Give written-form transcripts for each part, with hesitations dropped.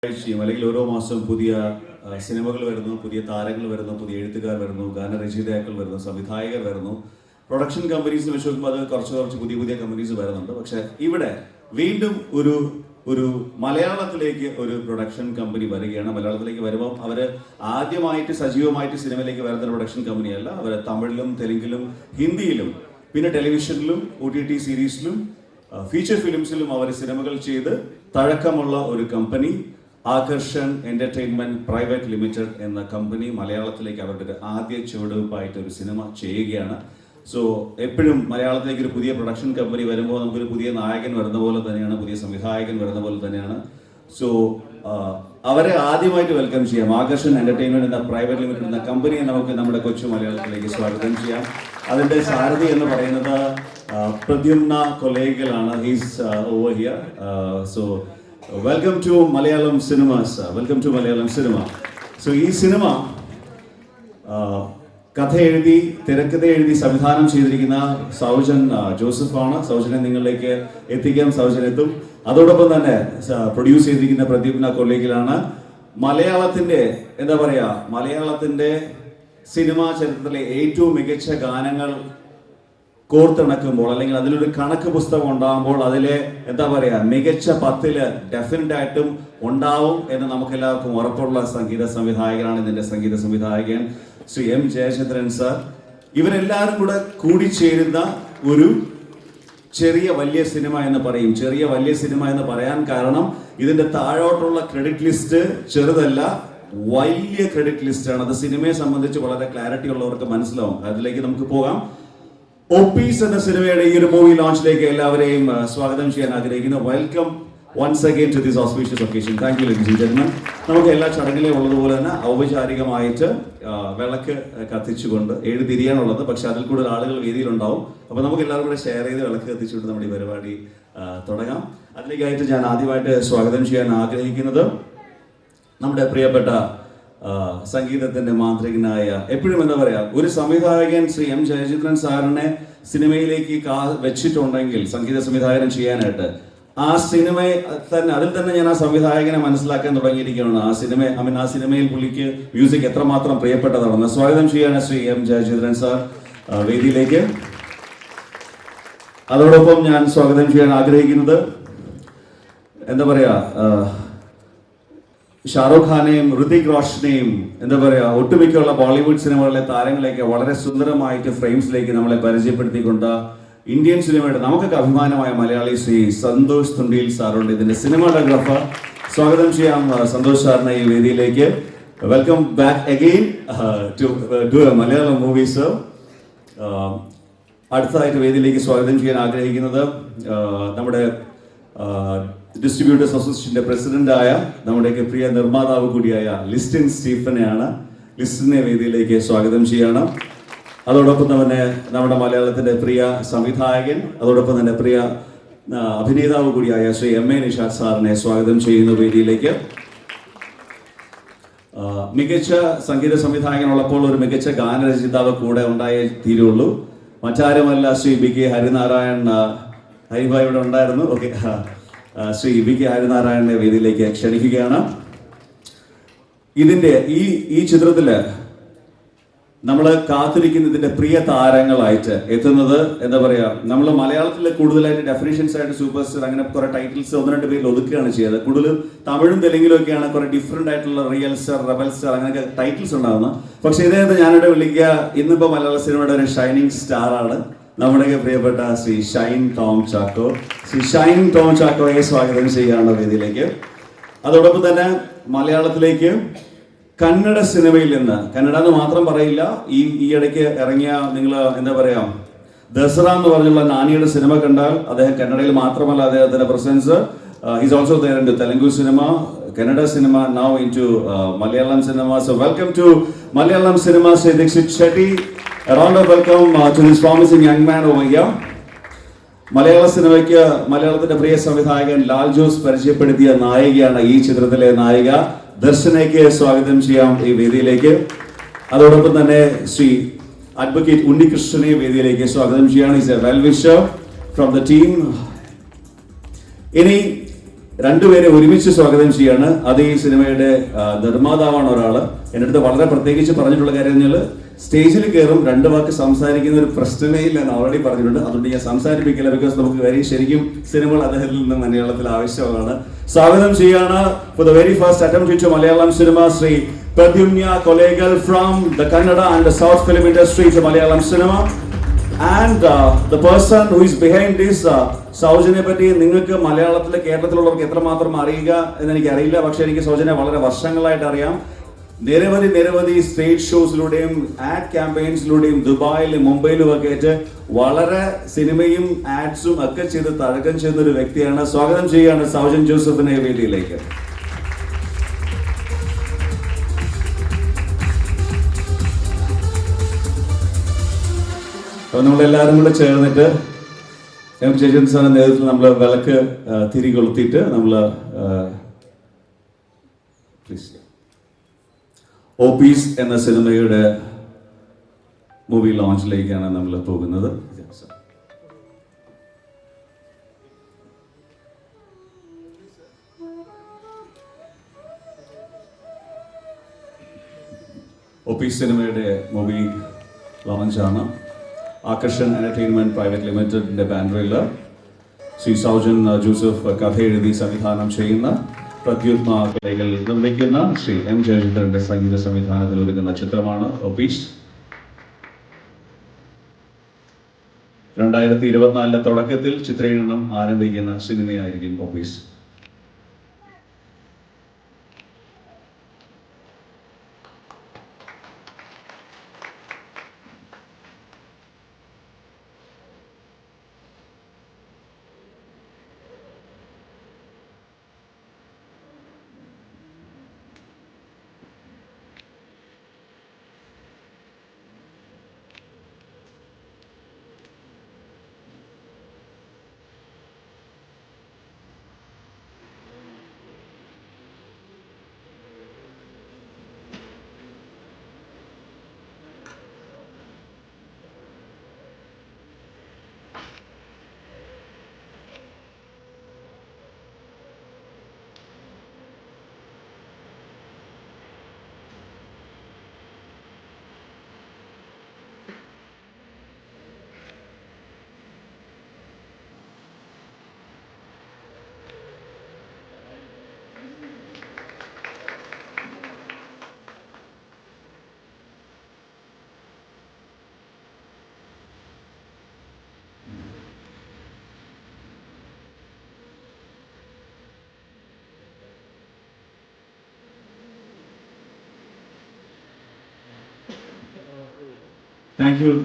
അല്ലെങ്കിൽ ഓരോ മാസവും പുതിയ സിനിമകൾ വരുന്നു, പുതിയ താരങ്ങൾ വരുന്നു, പുതിയ എഴുത്തുകാർ വരുന്നു, ഗാനരചയിതാക്കൾ വരുന്നു, സംവിധായകർ വരുന്നു. പ്രൊഡക്ഷൻ കമ്പനീസിന് വെച്ച് നോക്കുമ്പോൾ അത് കുറച്ച് പുതിയ കമ്പനീസ് വരുന്നുണ്ട്. പക്ഷെ ഇവിടെ വീണ്ടും ഒരു മലയാളത്തിലേക്ക് ഒരു പ്രൊഡക്ഷൻ കമ്പനി വരികയാണ്. മലയാളത്തിലേക്ക് വരുമ്പോൾ അവർ ആദ്യമായിട്ട് സജീവമായിട്ട് സിനിമയിലേക്ക് വരുന്ന പ്രൊഡക്ഷൻ കമ്പനിയല്ല. അവർ തമിഴിലും തെലുങ്കിലും ഹിന്ദിയിലും പിന്നെ ടെലിവിഷനിലും OTT സീരീസിലും ഫീച്ചർ ഫിലിംസിലും അവർ സിനിമകൾ ചെയ്ത് തഴക്കമുള്ള ഒരു കമ്പനി ആകർഷൻ എന്റർടൈൻമെന്റ് പ്രൈവറ്റ് ലിമിറ്റഡ് എന്ന കമ്പനി മലയാളത്തിലേക്ക് അവരുടെ ഒരു ആദ്യ ചുവടുവയ്പായിട്ട് ഒരു സിനിമ ചെയ്യുകയാണ്. സോ എപ്പോഴും മലയാളത്തിലേക്ക് ഒരു പുതിയ പ്രൊഡക്ഷൻ കമ്പനി വരുമ്പോൾ നമുക്കൊരു പുതിയ നായകൻ വരുന്ന പോലെ തന്നെയാണ്, പുതിയ സംവിധായകൻ വരുന്ന പോലെ തന്നെയാണ്. സോ അവരെ ആദ്യമായിട്ട് വെൽക്കം ചെയ്യാം. ആകർഷൻ എന്റർടൈൻമെന്റ് എന്ന പ്രൈവറ്റ് ലിമിറ്റഡ് എന്ന കമ്പനിയെ നമുക്ക് നമ്മുടെ കൊച്ചു മലയാളത്തിലേക്ക് സ്വാഗതം ചെയ്യാം. അതിന്റെ സാരഥി എന്ന് പറയുന്നത് പ്രദ്യുമ്ന കൊലേഗലാണ്. He's over here. So welcome to Malayalam cinemas. Welcome to Malayalam cinema. So ഈ സിനിമ കഥ എഴുതി തിരക്കഥ എഴുതി സംവിധാനം ചെയ്തിരിക്കുന്ന സൗജൻ ജോസഫാണ്. സൗജനെ നിങ്ങളിലേക്ക് എത്തിക്കാം. സൗജൻ എത്തും. അതോടൊപ്പം തന്നെ പ്രൊഡ്യൂസ് ചെയ്തിരിക്കുന്ന പ്രദ്യുമ്ന കൊലേഗിലാണ്. മലയാളത്തിന്റെ എന്താ പറയാ, മലയാളത്തിന്റെ സിനിമാ ചരിത്രത്തിലെ ഏറ്റവും മികച്ച ഗാനങ്ങൾ കോർത്തിണക്കുമ്പോൾ അല്ലെങ്കിൽ അതിലൊരു കണക്ക് പുസ്തകം ഉണ്ടാകുമ്പോൾ അതിലെ എന്താ പറയാ മികച്ച 10 ഡെഫിനറ്റ് ആയിട്ടും ഉണ്ടാവും എന്ന് നമുക്ക് എല്ലാവർക്കും ഉറപ്പുള്ള സംഗീത സംവിധായകനാണ് ഇതിന്റെ സംഗീത സംവിധായകൻ ശ്രീ M ജയചന്ദ്രൻ സാർ. ഇവരെല്ലാവരും കൂടെ കൂടിച്ചേരുന്ന ഒരു ചെറിയ വലിയ സിനിമ എന്ന് പറയും. ചെറിയ വലിയ സിനിമ എന്ന് പറയാൻ കാരണം ഇതിന്റെ താഴോട്ടുള്ള ക്രെഡിറ്റ് ലിസ്റ്റ് ചെറുതല്ല, വലിയ ക്രെഡിറ്റ് ലിസ്റ്റാണ്. അത് സിനിമയെ സംബന്ധിച്ച് വളരെ ക്ലാരിറ്റി ഉള്ളവർക്ക് മനസ്സിലാവും. അതിലേക്ക് നമുക്ക് പോകാം. ഒപ്പീസ് എന്ന സിനിമയുടെ ഈ ഒരു മൂവി ലോഞ്ചിലേക്ക് എല്ലാവരെയും സ്വാഗതം ചെയ്യാൻ ആഗ്രഹിക്കുന്നു. Welcome once again to this auspicious occasion. Thank you ladies and gentlemen. നമുക്ക് എല്ലാ ചടങ്ങിലും ഉള്ളതുപോലെ തന്നെ ഔപചാരികമായിട്ട് വിളക്ക് കത്തിച്ചുകൊണ്ട് 7 തിരിയാനുള്ളത്, പക്ഷെ അതിൽ കൂടുതൽ ആളുകൾ വേദിയിലുണ്ടാവും. അപ്പൊ നമുക്ക് എല്ലാവരും കൂടെ ഷെയർ ചെയ്ത് വിളക്ക് കത്തിച്ചുകൊണ്ട് നമ്മുടെ ഈ പരിപാടി തുടങ്ങാം. അതിലേക്കായിട്ട് ഞാൻ ആദ്യമായിട്ട് സ്വാഗതം ചെയ്യാൻ ആഗ്രഹിക്കുന്നത് നമ്മുടെ പ്രിയപ്പെട്ട സംഗീതത്തിന്റെ മാന്ത്രികനായ, എപ്പോഴും എന്താ പറയാ, ഒരു സംവിധായകൻ ശ്രീ M ജയചന്ദ്രൻ സാറിനെ സിനിമയിലേക്ക് വെച്ചിട്ടുണ്ടെങ്കിൽ സംഗീത സംവിധായകൻ ചെയ്യാനായിട്ട് ആ സിനിമയെ തന്നെ അതിൽ തന്നെ ഞാൻ ആ സംവിധായകനെ മനസ്സിലാക്കാൻ തുടങ്ങിയിരിക്കുകയാണ്. ആ സിനിമയിൽ പുള്ളിക്ക് മ്യൂസിക് എത്രമാത്രം പ്രിയപ്പെട്ടതാണെന്ന് സ്വാഗതം ചെയ്യാണ് ശ്രീ M ജയചന്ദ്രൻ സാർ വേദിയിലേക്ക്. അതോടൊപ്പം ഞാൻ സ്വാഗതം ചെയ്യാൻ ആഗ്രഹിക്കുന്നത് എന്താ പറയാ, ഷാറുഖ് ഖാനെയും ഋതിക് റോഷനെയും എന്താ പറയാ ഒട്ടുമിക്കുള്ള ബോളിവുഡ് സിനിമകളിലെ താരങ്ങളെയൊക്കെ വളരെ സുന്ദരമായിട്ട് ഫ്രെയിംസിലേക്ക് നമ്മളെ പരിചയപ്പെടുത്തിക്കൊണ്ട് ഇന്ത്യൻ സിനിമയുടെ നമുക്കൊക്കെ അഭിമാനമായ മലയാളി ശ്രീ സന്തോഷ് തുണ്ടിയിൽ സാറുണ്ട്, ഇതിന്റെ സിനിമാറ്റോഗ്രാഫർ. സ്വാഗതം ചെയ്യാം സന്തോഷ് സാറിനെ ഈ വേദിയിലേക്ക്. Welcome back again to Malayalam movies. അടുത്തതായിട്ട് വേദിയിലേക്ക് സ്വാഗതം ചെയ്യാൻ ആഗ്രഹിക്കുന്നത് നമ്മുടെ ഡിസ്ട്രിബ്യൂട്ടേഴ്സ് അസോസിയേഷന്റെ പ്രസിഡന്റായ നമ്മുടെയൊക്കെ പ്രിയ നിർമ്മാതാവ് കൂടിയായ ലിസ്റ്റിൻ സ്റ്റീഫനെയാണ്. ലിസ്റ്റിനെ വേദിയിലേക്ക് സ്വാഗതം ചെയ്യണം. അതോടൊപ്പം തന്നെ നമ്മുടെ മലയാളത്തിന്റെ പ്രിയ സംവിധായകൻ, അതോടൊപ്പം തന്നെ പ്രിയ അഭിനേതാവ് കൂടിയായ ശ്രീ MA നിഷാദ് സാറിനെ സ്വാഗതം ചെയ്യുന്ന വേദിയിലേക്ക്. മികച്ച സംഗീത സംവിധായകനുള്ളപ്പോൾ ഒരു മികച്ച ഗാനരചയിതാവ് കൂടെ ഉണ്ടായേ തീരുള്ളൂ. മറ്റാരുമല്ല ശ്രീ BK ഹരിനാരായൺ. ഹരിഭായ് ഇവിടെ ഉണ്ടായിരുന്നു. ഓക്കെ, ശ്രീ BK ഹരിനാരായണന്റെ വേദിയിലേക്ക് ക്ഷണിക്കുകയാണ്. ഇതിന്റെ ഈ ചിത്രത്തില് നമ്മൾ കാത്തിരിക്കുന്നതിന്റെ പ്രിയ താരങ്ങളായിട്ട് എത്തുന്നത് എന്താ പറയാ, നമ്മൾ മലയാളത്തിൽ കൂടുതലായിട്ട് ഡെഫിനിഷൻസ് ആയിട്ട് സൂപ്പർ സ്റ്റാർ അങ്ങനെ കുറെ ടൈറ്റിൽസ് 1-2 പേരിൽ ഒതുക്കുകയാണ് ചെയ്തത്. കൂടുതലും തമിഴും തെലുങ്കിലും ഒക്കെയാണ് കുറെ ഡിഫറെന്റ് ആയിട്ടുള്ള റിയൽ സ്റ്റാർ, റബൽ സ്റ്റാർ അങ്ങനെയൊക്കെ ടൈറ്റിൽസ് ഉണ്ടാകുന്നത്. പക്ഷെ ഇദ്ദേഹത്തെ ഞാനിവിടെ വിളിക്കുക ഇന്നിപ്പോ മലയാള സിനിമയുടെ ഒരു ഷൈനിങ് സ്റ്റാർ ആണ്, നമ്മുടെ പ്രിയപ്പെട്ട ശ്രീ ഷൈൻ ടോം ചാക്കോ. ശ്രീ ഷൈൻ ടോം ചാക്കോയെ സ്വാഗതം ചെയ്യുകയാണ് വേദിയിലേക്ക്. അതോടൊപ്പം തന്നെ മലയാളത്തിലേക്ക് കന്നഡ സിനിമയിൽ നിന്ന്, കന്നഡ എന്ന് മാത്രം പറയില്ല, ഈ ഇടയ്ക്ക് ഇറങ്ങിയ നിങ്ങൾ എന്താ പറയാ ദസറ എന്ന് പറഞ്ഞുള്ള നാനിയുടെ സിനിമ കണ്ടാൽ അദ്ദേഹം കന്നഡയിൽ മാത്രമല്ല അദ്ദേഹത്തിന്റെ presence is also there in Telugu cinema, Kannada cinema, now in to Malayalam cinema. So welcome to Malayalam cinema Shri Dikshit Shetty. A round of welcome to this promising young man over here. മലയാള സിനിമയ്ക്ക് മലയാളത്തിന്റെ പ്രിയ സംവിധായകൻ ലാൽ ജോസ് പരിചയപ്പെടുത്തിയ നായികയാണ് ഈ ചിത്രത്തിലെ നായിക. ദർശനയ്ക്ക് സ്വാഗതം ചെയ്യാം ഈ വേദിയിലേക്ക്. അതോടൊപ്പം തന്നെ ശ്രീ അഡ്വക്കേറ്റ് ഉണ്ണികൃഷ്ണനെ വേദിയിലേക്ക് സ്വാഗതം ചെയ്യാണ്. Is A well wisher from the team. ഇനി രണ്ടുപേരെ ഒരുമിച്ച് സ്വാഗതം ചെയ്യാണ്. അത് ഈ സിനിമയുടെ നിർമ്മാതാവാണ് ഒരാള്. എൻ്റെ അടുത്ത് വളരെ പ്രത്യേകിച്ച് പറഞ്ഞിട്ടുള്ള കാര്യം പറഞ്ഞാൽ സ്റ്റേജിൽ കയറും 2 വാക്ക് സംസാരിക്കുന്ന ഒരു പ്രശ്നമേ ഇല്ല എന്ന് ഓൾറെഡി പറഞ്ഞിട്ടുണ്ട്. അതുകൊണ്ട് ഞാൻ സംസാരിപ്പിക്കില്ല, ബിക്കോസ് നമുക്ക് കാര്യം ശരിക്കും സിനിമകൾ അദ്ദേഹത്തിൽ നിന്ന് മലയാളത്തിൽ ആവശ്യമാണ്. സ്വാഗതം ചെയ്യാണ് for the very first attempt to Malayalam cinema Shri Pradyumna Kolegal from the Kannada and the south film industry to Malayalam cinema. And the person who is behind this സൗജനെ പറ്റി നിങ്ങൾക്ക് മലയാളത്തിലെ കേരളത്തിലുള്ളവർക്ക് എത്രമാത്രം അറിയുക എന്ന് എനിക്ക് അറിയില്ല. പക്ഷെ എനിക്ക് സൗജനെ വളരെ വർഷങ്ങളായിട്ട് അറിയാം. നിരവധി സ്റ്റേജ് ഷോസിലൂടെയും ആഡ് ക്യാമ്പയിൻസിലൂടെയും ദുബായിലും മുംബൈയിലും ഒക്കെ ആയിട്ട് വളരെ സിനിമയും ആഡ്സും ഒക്കെ ചെയ്ത് തഴക്കം ചെയ്യുന്ന ഒരു വ്യക്തിയാണ്. സ്വാഗതം ചെയ്യുകയാണ് സൗജൻ ജോസഫിനെ വേദിയിലേക്ക്. അപ്പൊ നമ്മളെല്ലാവരും കൂടെ ചേർന്നിട്ട് എം ജയചന്ദ്രൻ സാറിന്റെ നേതൃത്വത്തിൽ നമ്മൾ വിളക്ക് തിരി കൊളുത്തിയിട്ട് നമ്മൾ ഓപ്പീസ് എന്ന സിനിമയുടെ മൂവി ലോഞ്ചിലേക്കാണ് നമ്മൾ പോകുന്നത്. ഓപ്പീസ് സിനിമയുടെ മൂവി ലോഞ്ചാണ്. ആകർഷൻ എന്റർടൈൻമെന്റ് പ്രൈവറ്റ് ലിമിറ്റഡിന്റെ ബാനറിൽ ശ്രീ സൗജൻ ജോസഫ് കഥ എഴുതി സംവിധാനം ചെയ്യുന്ന, പ്രദ്യുമ്ന കൊലേഗൽ നിർമ്മിക്കുന്ന, ശ്രീ എം ജയചന്ദ്രന്റെ സംഗീത സംവിധാനത്തിൽ ഒരുക്കുന്ന ചിത്രമാണ് ഓപ്പീസ്. 2024 തുടക്കത്തിൽ ചിത്രീകരണം ആരംഭിക്കുന്ന സിനിമയായിരിക്കും ഓപ്പീസ്.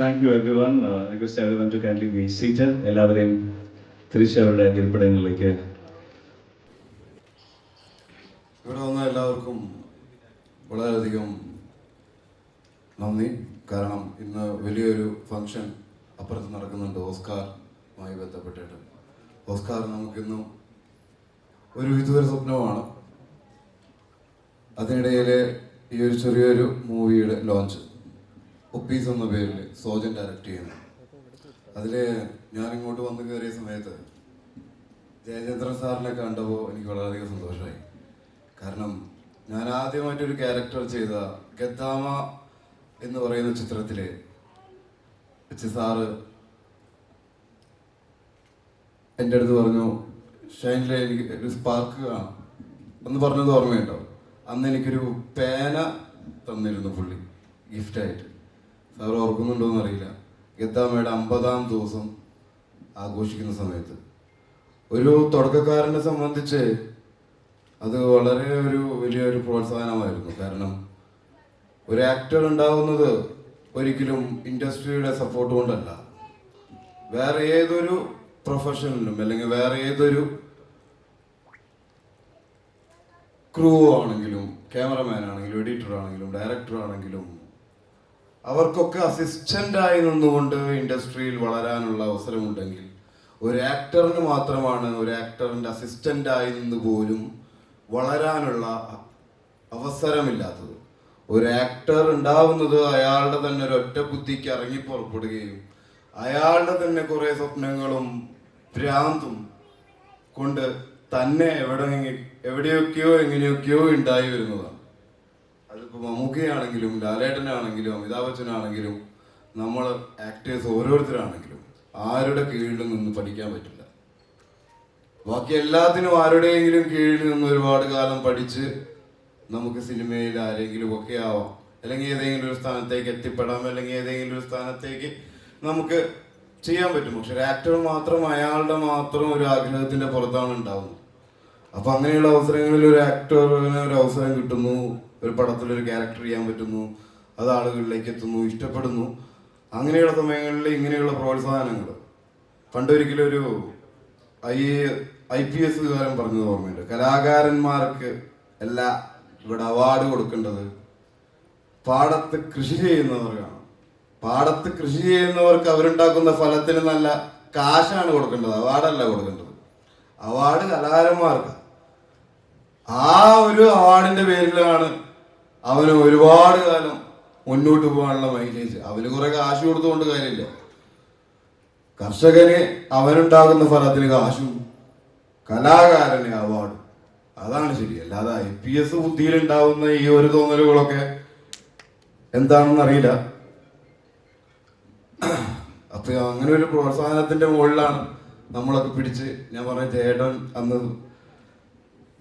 Thank you everyone. Request everyone to kindly be seated. എല്ലാവരെയും തിരിച്ചവരുടെ ഇരിപ്പിടങ്ങളിലേക്ക്. ഇവിടെ വന്ന എല്ലാവർക്കും വളരെയധികം നന്ദി. കാരണം ഇന്ന് വലിയൊരു ഫംഗ്ഷൻ അപ്പുറത്ത് നടക്കുന്നുണ്ട് ഓസ്കാറുമായി ബന്ധപ്പെട്ടിട്ട്. ഓസ്കാർ നമുക്കിന്നും ഇതുവരെ സ്വപ്നമാണ്. അതിനിടയിൽ ഈ ഒരു ചെറിയൊരു മൂവിയുടെ ലോഞ്ച് ഒപ്പീസ് എന്ന പേരിൽ സോജൻ ഡയറക്റ്റ് ചെയ്യുന്നു. അതിൽ ഞാനിങ്ങോട്ട് വന്നു കയറിയ സമയത്ത് ജയചന്ദ്രൻ സാറിനെ കണ്ടപ്പോൾ എനിക്ക് വളരെയധികം സന്തോഷമായി. കാരണം ഞാൻ ആദ്യമായിട്ടൊരു ക്യാരക്ടർ ചെയ്ത ഗദ്ദാമ എന്ന് പറയുന്ന ചിത്രത്തിൽ വെച്ച് സാറ് എൻ്റെ അടുത്ത് പറഞ്ഞു, ഷൈനിലെ എനിക്ക് ഒരു സ്പാർക്ക് കാണാം എന്ന് പറഞ്ഞത് ഓർമ്മയുണ്ടോ? അന്ന് എനിക്കൊരു പേന തന്നിരുന്നു പുള്ളി ഗിഫ്റ്റായിട്ട്. സാർ ഓർക്കുന്നുണ്ടോയെന്ന് അറിയില്ല. ഗദ്ദാമയുടെ 50ാം ദിവസം ആഘോഷിക്കുന്ന സമയത്ത് ഒരു തുടക്കക്കാരനെ സംബന്ധിച്ച് അത് വളരെ വലിയൊരു പ്രോത്സാഹനമായിരുന്നു. കാരണം ഒരു ആക്ടർ ഉണ്ടാവുന്നത് ഒരിക്കലും ഇൻഡസ്ട്രിയുടെ സപ്പോർട്ട് കൊണ്ടല്ല. വേറെ ഏതൊരു പ്രൊഫഷനിലും അല്ലെങ്കിൽ വേറെ ഏതൊരു ക്രൂ ആണെങ്കിലും, ക്യാമറമാൻ ആണെങ്കിലും, എഡിറ്റർ ആണെങ്കിലും, ഡയറക്ടർ ആണെങ്കിലും, അവർക്കൊക്കെ അസിസ്റ്റൻ്റായി നിന്നുകൊണ്ട് ഇൻഡസ്ട്രിയിൽ വളരാനുള്ള അവസരമുണ്ടെങ്കിൽ ഒരു ആക്ടറിന് മാത്രമാണ് ഒരു ആക്ടറിൻ്റെ അസിസ്റ്റൻ്റായി നിന്ന് പോലും വളരാനുള്ള അവസരമില്ലാത്തത്. ഒരു ആക്ടർ ഉണ്ടാവുന്നത് അയാളുടെ തന്നെ ഒരു ഒറ്റ ബുദ്ധിക്ക് ഇറങ്ങി പുറപ്പെടുകയും അയാളുടെ തന്നെ കുറേ സ്വപ്നങ്ങളും ഭ്രാന്തും കൊണ്ട് തന്നെ എവിടെയൊക്കെയോ എങ്ങനെയൊക്കെയോ ഉണ്ടായി വരുന്നതാണ്. അതിപ്പോ മമ്മൂക്കയാണെങ്കിലും ലാലേട്ടനാണെങ്കിലും അമിതാഭ് ബച്ചനാണെങ്കിലും നമ്മൾ ആക്ടേഴ്സ് ഓരോരുത്തരാണെങ്കിലും ആരുടെ കീഴിൽ നിന്ന് പഠിക്കാൻ പറ്റില്ല. ബാക്കി എല്ലാത്തിനും ആരുടെയെങ്കിലും കീഴിൽ നിന്ന് ഒരുപാട് കാലം പഠിച്ച് നമുക്ക് സിനിമയിൽ ആരെങ്കിലും ഒക്കെ ആവാം, അല്ലെങ്കിൽ ഏതെങ്കിലും ഒരു സ്ഥാനത്തേക്ക് എത്തിപ്പെടാം, അല്ലെങ്കിൽ ഏതെങ്കിലും ഒരു സ്ഥാനത്തേക്ക് നമുക്ക് ചെയ്യാൻ പറ്റും. പക്ഷെ ഒരു ആക്ടർ മാത്രം അയാളുടെ മാത്രം ഒരു ആഗ്രഹത്തിന്റെ പുറത്താണ് ഉണ്ടാവുന്നത്. അപ്പൊ അങ്ങനെയുള്ള അവസരങ്ങളിൽ ഒരു ആക്ടറിന് ഒരു അവസരം കിട്ടുന്നു, ഒരു പടത്തിൽ ഒരു ക്യാരക്ടർ ചെയ്യാൻ പറ്റുന്നു, അത് ആളുകളിലേക്ക് എത്തുന്നു, ഇഷ്ടപ്പെടുന്നു. അങ്ങനെയുള്ള സമയങ്ങളിൽ ഇങ്ങനെയുള്ള പ്രോത്സാഹനങ്ങൾ. പണ്ടൊരിക്കലും ഒരു IPS കാരൻ പറഞ്ഞത് ഓർമ്മയുണ്ട്, കലാകാരന്മാർക്ക് അല്ല ഇവിടെ അവാർഡ് കൊടുക്കേണ്ടത് പാടത്ത് കൃഷി ചെയ്യുന്നവർക്കാണ്. പാടത്ത് കൃഷി ചെയ്യുന്നവർക്ക് അവരുണ്ടാക്കുന്ന ഫലത്തിന് നല്ല കാശാണ് കൊടുക്കേണ്ടത്, അവാർഡല്ല കൊടുക്കേണ്ടത്. അവാർഡ് കലാകാരന്മാർക്ക്. ആ ഒരു അവാർഡിന്റെ പേരിലാണ് അവന് ഒരുപാട് കാലം മുന്നോട്ട് പോകാനുള്ള മൈലേജ്. അവന് കുറെ കാശ് കൊടുത്തുകൊണ്ട് കാര്യമില്ല. കർഷകന് അവനുണ്ടാകുന്ന ഫലത്തിന് കാശും, കലാകാരന് അവാർഡ്. അതാണ് ശരി. അല്ലാതെ IPS ബുദ്ധിയിലുണ്ടാവുന്ന ഈ ഒരു തോന്നലുകളൊക്കെ എന്താണെന്ന് അറിയില്ല. അപ്പൊ അങ്ങനെ ഒരു പ്രോത്സാഹനത്തിന്റെ മുകളിലാണ് നമ്മളൊക്കെ പിടിച്ച്, ഞാൻ പറഞ്ഞ ചേട്ടൻ അന്ന്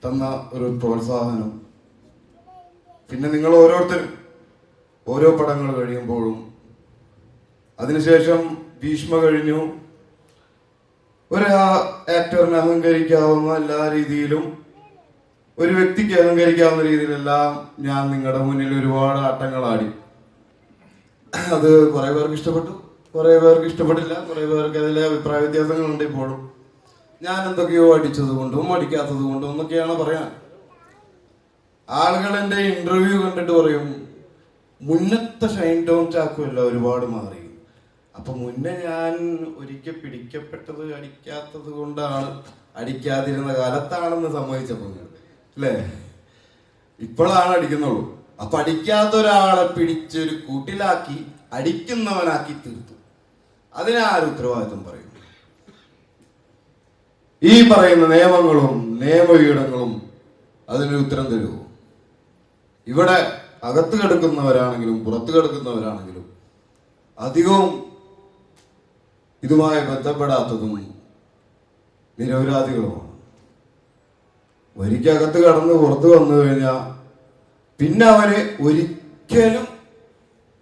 തന്ന ഒരു പ്രോത്സാഹനം. പിന്നെ നിങ്ങൾ ഓരോരുത്തരും ഓരോ പടങ്ങൾ കഴിയുമ്പോഴും, അതിനുശേഷം ഭീഷ്മ കഴിഞ്ഞു, ഒരു ആക്ടറിന് അഹങ്കരിക്കാവുന്ന എല്ലാ രീതിയിലും, ഒരു വ്യക്തിക്ക് അഹങ്കരിക്കാവുന്ന രീതിയിലെല്ലാം ഞാൻ നിങ്ങളുടെ മുന്നിൽ ഒരുപാട് ആട്ടങ്ങളാടി. അത് കുറെ പേർക്ക് ഇഷ്ടപ്പെട്ടു, കുറെ പേർക്ക് ഇഷ്ടപ്പെട്ടില്ല, കുറെ പേർക്ക് അതിലെ അഭിപ്രായ വ്യത്യാസങ്ങളുണ്ട്. ഇപ്പോഴും ഞാൻ എന്തൊക്കെയോ അടിച്ചത് കൊണ്ടും അടിക്കാത്തത് കൊണ്ടും എന്നൊക്കെയാണ് പറയാൻ. ആളുകൾ എൻ്റെ ഇന്റർവ്യൂ കണ്ടിട്ട് പറയും, മുന്നത്തെ ഷൈൻ ടോം ചാക്കുമല്ല ഒരുപാട് മാറി. അപ്പൊ മുന്നേ ഞാൻ ഒരിക്കൽ പിടിക്കപ്പെട്ടത് അടിക്കാത്തത് കൊണ്ടാണ്, അടിക്കാതിരുന്ന കാലത്താണെന്ന് സമ്മതിച്ചപ്പോൾ അല്ലേ, ഇപ്പോഴാണ് അടിക്കുന്നുള്ളൂ. അപ്പൊ അടിക്കാത്ത ഒരാളെ പിടിച്ചൊരു കൂട്ടിലാക്കി അടിക്കുന്നവനാക്കി തീർത്തു. അതിനാരും ഉത്തരവാദിത്വം പറയും? ഈ പറയുന്ന നിയമങ്ങളും നിയമപീഠങ്ങളും അതിനൊരു ഉത്തരം തരുമോ? ഇവിടെ അകത്ത് കിടക്കുന്നവരാണെങ്കിലും പുറത്ത് കിടക്കുന്നവരാണെങ്കിലും അധികവും ഇതുമായി ബന്ധപ്പെടാത്തതും നിരപരാധികളുമാണ്. ഒരിക്കകത്ത് കടന്ന് പുറത്തു വന്നു കഴിഞ്ഞാൽ പിന്നെ അവന് ഒരിക്കലും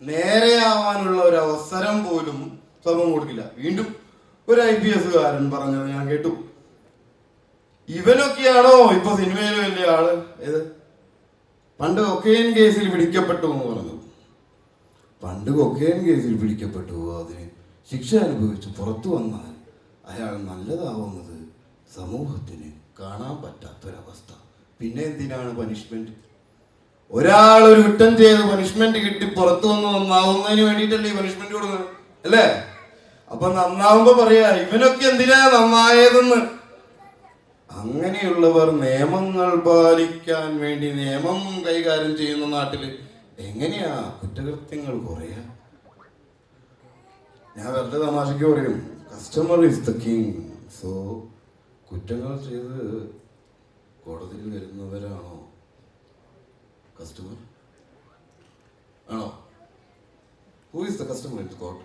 നേരെയാവാനുള്ള ഒരു അവസരം പോലും സമൂഹം കൊടുക്കില്ല. വീണ്ടും ഒരു IPS കാരൻ പറഞ്ഞത് ഞാൻ കേട്ടു, ഇവനൊക്കെയാണോ ഇപ്പൊ സിനിമയിൽ വലിയ ആള്? ഏത് പണ്ട് കൊക്കൈൻ കേസിൽ പിടിക്കപ്പെട്ടു എന്ന് പറഞ്ഞു. പണ്ട് കൊക്കൈൻ കേസിൽ പിടിക്കപ്പെട്ടു, അതിന് ശിക്ഷ അനുഭവിച്ച് പുറത്തു വന്നാൽ അയാൾ നല്ലതാവുന്നത് സമൂഹത്തിന് കാണാൻ പറ്റാത്തൊരവസ്ഥ. പിന്നെ എന്തിനാണ് പനിഷ്മെന്റ്? ഒരാൾ ഒരു കുറ്റം ചെയ്ത് പനിഷ്മെന്റ് കിട്ടി പുറത്തു വന്ന് നന്നാവുന്നതിന് വേണ്ടിയിട്ടല്ലേ ഈ പനിഷ്മെന്റ് കൊടുക്കുന്നത്, അല്ലേ? അപ്പൊ നന്നാവുമ്പോ പറയാ ഇവനൊക്കെ എന്തിനാ നന്നായതെന്ന്. അങ്ങനെയുള്ളവർ നിയമങ്ങൾ പാലിക്കാൻ വേണ്ടി നിയമം കൈകാര്യം ചെയ്യുന്ന നാട്ടില് എങ്ങനെയാ കുറ്റകൃത്യങ്ങൾ കുറയാ? ഞാൻ വെറുതെ തമാശയ്ക്ക് പറയും, customer is the king. So കുറ്റങ്ങൾ ചെയ്ത് കോടതിയിൽ വരുന്നവരാണോ കസ്റ്റമർ? ആണോ? Who is the customer in court?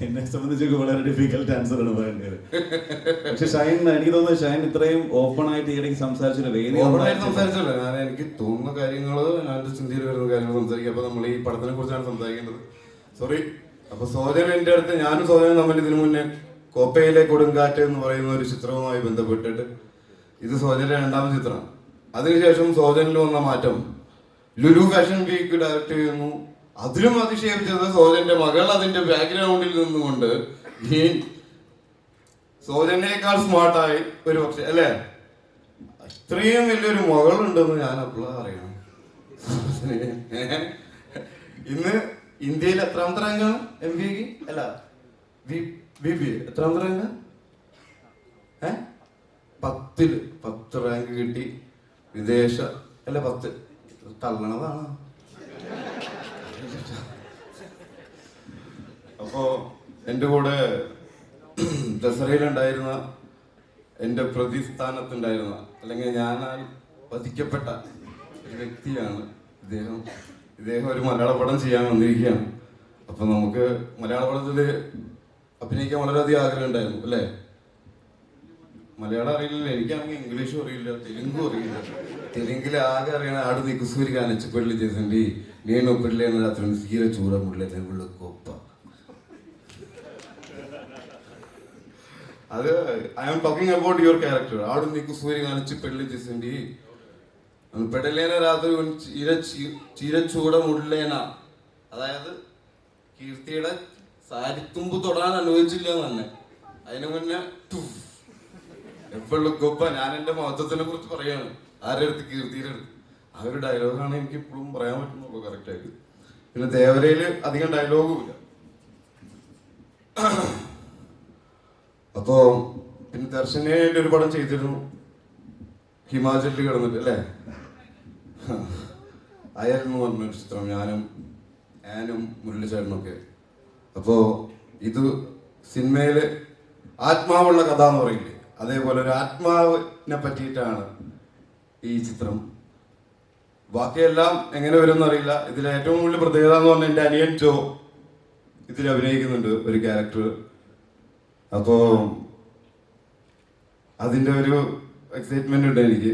എന്നെ സംബന്ധിച്ചൊക്കെ വളരെ ഡിഫിക്കൽട്ട് ആൻസർ ആണ് പറയേണ്ടത്. പക്ഷെ ഷൈൻ, എനിക്ക് തോന്നുന്നു ഷൈൻ ഇത്രയും ഓപ്പൺ ആയിട്ട് ഈയിടയ്ക്ക് സംസാരിച്ചില്ല. സംസാരിച്ചല്ലോ, ഞാൻ എനിക്ക് തോന്നുന്ന കാര്യങ്ങൾ, ഞാൻ ചിന്തയിൽ വരുന്ന കാര്യങ്ങൾ സംസാരിക്കും. അപ്പൊ നമ്മൾ ഈ പടത്തിനെ കുറിച്ചാണ് സംസാരിക്കേണ്ടത്. സോറി. അപ്പൊ സോജൻ എൻ്റെ അടുത്ത്, ഞാനും സോജനും തമ്മിൽ ഇതിനു മുന്നേ കോപ്പയിലെ കൊടുങ്കാറ്റ് എന്ന് പറയുന്ന ഒരു ചിത്രവുമായി ബന്ധപ്പെട്ടിട്ട്, ഇത് സോജന്റെ രണ്ടാമത്തെ ചിത്രമാണ്. അതിനുശേഷം സോജനിൽ വന്ന മാറ്റം, ലുലു ഫാഷൻ വീക്ക് ഡയറക്റ്റ് ചെയ്യുന്നു. അതിലും അതിശയിപ്പിച്ചത് സോജന്റെ മകൾ അതിന്റെ ബാക്ക്ഗ്രൗണ്ടിൽ നിന്നുകൊണ്ട് ഈ സോജനേക്കാൾ സ്മാർട്ടായി ഒരു പക്ഷെ, അല്ലേ? ഇത്രയും വലിയൊരു മകളുണ്ടെന്ന് ഞാൻ അപ്പോഴാണ് അറിയണം. ഇന്ന് ഇന്ത്യയിൽ എത്രാമത്തെ റാങ്കാണ് MBA അല്ല BBA? എത്രാമത്തെ റാങ്ക്? 10 റാങ്ക് കിട്ടി. വിദേശ അല്ല 10 തള്ളണതാണ്. അപ്പോ എൻ്റെ കൂടെ ദസറയിലുണ്ടായിരുന്ന എൻ്റെ പ്രതിസ്ഥാനത്തുണ്ടായിരുന്ന അല്ലെങ്കിൽ ഞാനാൽ വധിക്കപ്പെട്ട ഒരു വ്യക്തിയാണ് ഇദ്ദേഹം. ഇദ്ദേഹം ഒരു മലയാള പടം ചെയ്യാൻ വന്നിരിക്കുകയാണ്. അപ്പം നമുക്ക് മലയാള പടത്തിൽ അഭിനയിക്കാൻ വളരെയധികം ആഗ്രഹം ഉണ്ടായിരുന്നു അല്ലേ? മലയാളം അറിയില്ല, എനിക്കാണെങ്കിൽ ഇംഗ്ലീഷും അറിയില്ല, തെലുങ്കും അറിയില്ല. തെലുങ്കിൽ ആകെ അറിയണ ആട് നീ കുസൂരി കാണിച്ച് പെള്ളി చేసింది నేను పెళ్ళైన రాత్రి సీర చూడముళ్ళే నెవ్వుళ్ళు గొప్ప. അത് I am talking about your character. ആട് നീ കുസൂരി കാണിച്ച് പെള്ളി చేసింది പെടലേന രാത്രി ചീരച്ചൂടമുള്ളേന, അതായത് കീർത്തിയുടെ സാരിത്തുമ്പ് തൊടാൻ അനുവദിച്ചില്ല എന്ന് തന്നെ. അതിനു മുന്നേ എപ്പോഴും ഗൊപ്പ. ഞാൻ എൻ്റെ മഹത്വത്തിനെ കുറിച്ച് പറയാണ്, ആരുടെ അടുത്ത്? കീർത്തിയുടെ അടുത്ത്. ആ ഒരു ഡയലോഗാണ് എനിക്ക് ഇപ്പോഴും പറയാൻ പറ്റുന്നുള്ളൂ കറക്റ്റായിട്ട്. പിന്നെ ദേവരയില് അധികം ഡയലോഗും ഇല്ല. അപ്പോ പിന്നെ ദർശനയായിട്ട് ഒരു പടം ചെയ്തിരുന്നു, ഹിമാചലിൽ കിടന്നിട്ട് അല്ലേ, അയൽ എന്ന് പറഞ്ഞൊരു ചിത്രം, ഞാനും ആനും മുരളിച്ചേട്ടനൊക്കെ. അപ്പോൾ ഇത് സിനിമയിൽ ആത്മാവുള്ള കഥ എന്ന് പറയില്ലേ, അതേപോലെ ഒരു ആത്മാവിനെ പറ്റിയിട്ടാണ് ഈ ചിത്രം. ബാക്കിയെല്ലാം എങ്ങനെ വരും എന്നറിയില്ല. ഇതിൽ ഏറ്റവും കൂടുതൽ പ്രത്യേകത എന്ന് പറഞ്ഞാൽ എൻ്റെ അനിയൻ ജോ ഇതിൽ അഭിനയിക്കുന്നുണ്ട് ഒരു ക്യാരക്ടർ. അപ്പോൾ അതിൻ്റെ ഒരു എക്സൈറ്റ്മെന്റ് ഉണ്ട് എനിക്ക്.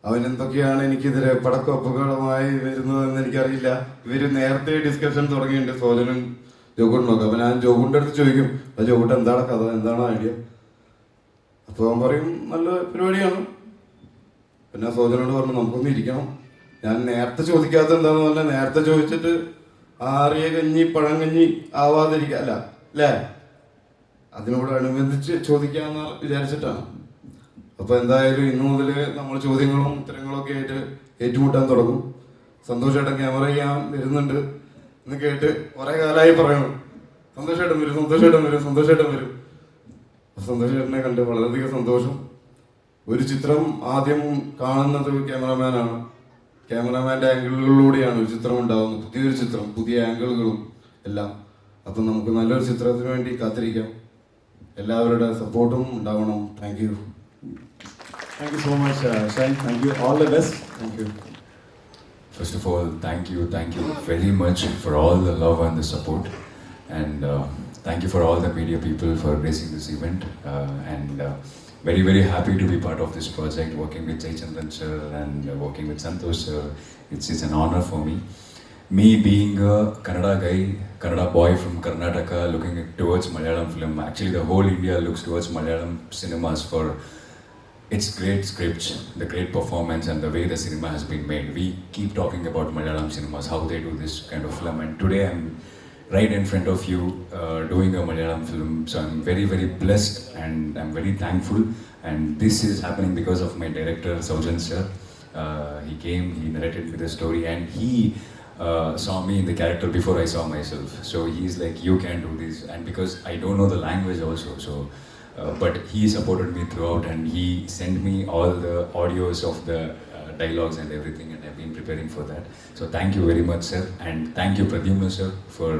അവൻ എന്തൊക്കെയാണ് എനിക്കെതിരെ പടക്കൊപ്പുകളുമായി വരുന്നതെന്ന് എനിക്കറിയില്ല. ഇവര് നേരത്തെ ഡിസ്കഷൻ തുടങ്ങിയിട്ടുണ്ട് സോജനും ജോഗുണ്ടൊക്കെ. അപ്പൊ ഞാൻ ജോഗുന്റെ അടുത്ത് ചോദിക്കും, ജോഗുട്ട് എന്താണ് കഥ, എന്താണ് ഐഡിയ? അപ്പൊ അവൻ പറയും നല്ല പരിപാടിയാണ്. പിന്നെ സോജനോട് പറഞ്ഞു നമുക്കൊന്നും ഇരിക്കണം. ഞാൻ നേരത്തെ ചോദിക്കാത്ത എന്താന്ന് പറഞ്ഞാൽ, നേരത്തെ ചോദിച്ചിട്ട് ആറിയ കഞ്ഞി പഴം കഞ്ഞി ആവാതിരിക്കുക അല്ല അല്ലേ, അതിനോട് അനുബന്ധിച്ച് ചോദിക്കാന്ന് വിചാരിച്ചിട്ടാണ്. അപ്പൊ എന്തായാലും ഇന്നു മുതൽ നമ്മൾ ചോദ്യങ്ങളും ഉത്തരങ്ങളും ഒക്കെ ആയിട്ട് ഏറ്റുമുട്ടാൻ തുടങ്ങും. സന്തോഷേട്ടൻ ക്യാമറ ചെയ്യാൻ വരുന്നുണ്ട് എന്ന് കേട്ട് കുറെ കാലമായി പറയണം, സന്തോഷേട്ടൻ വരും, സന്തോഷേട്ടൻ വരും, സന്തോഷേട്ടൻ വരും. സന്തോഷേട്ടനെ കണ്ട് വളരെയധികം സന്തോഷം. ഒരു ചിത്രം ആദ്യം കാണുന്നത് ക്യാമറമാനാണ്. ക്യാമറമാൻ്റെ ആംഗിളുകളിലൂടെയാണ് ഒരു ചിത്രം ഉണ്ടാകുന്നത്, പുതിയൊരു ചിത്രം, പുതിയ ആംഗിളുകളും എല്ലാം. അപ്പം നമുക്ക് നല്ലൊരു ചിത്രത്തിന് വേണ്ടി കാത്തിരിക്കാം. എല്ലാവരുടെ സപ്പോർട്ടും ഉണ്ടാവണം. Thank you. Thank you so much, Shine. Thank you. All the best. Thank you. First of all, thank you very much for all the love and the support, and thank you for all the media people for gracing this event, and very very happy to be part of this project, working with Jayachandran sir and working with Santosh sir. It's an honor for me. Me being a Kannada guy, Kannada boy from Karnataka, looking towards Malayalam film. Actually, the whole India looks towards Malayalam cinemas for its great scripts, the great performance, and the way the cinema has been made. We keep talking about Malayalam cinemas, how they do this kind of film, and today I'm right in front of you doing a Malayalam film. So I'm very very blessed and I'm very thankful. And this is happening because of my director Saujan sir. He came, he narrated me the story, and he saw me in the character before I saw myself. So he's like, you can do this, and because I don't know the language also, so. But he supported me throughout, and he sent me all the audios of the dialogues and everything, and I've been preparing for that. So thank you very much, sir, and thank you Pradyumna sir for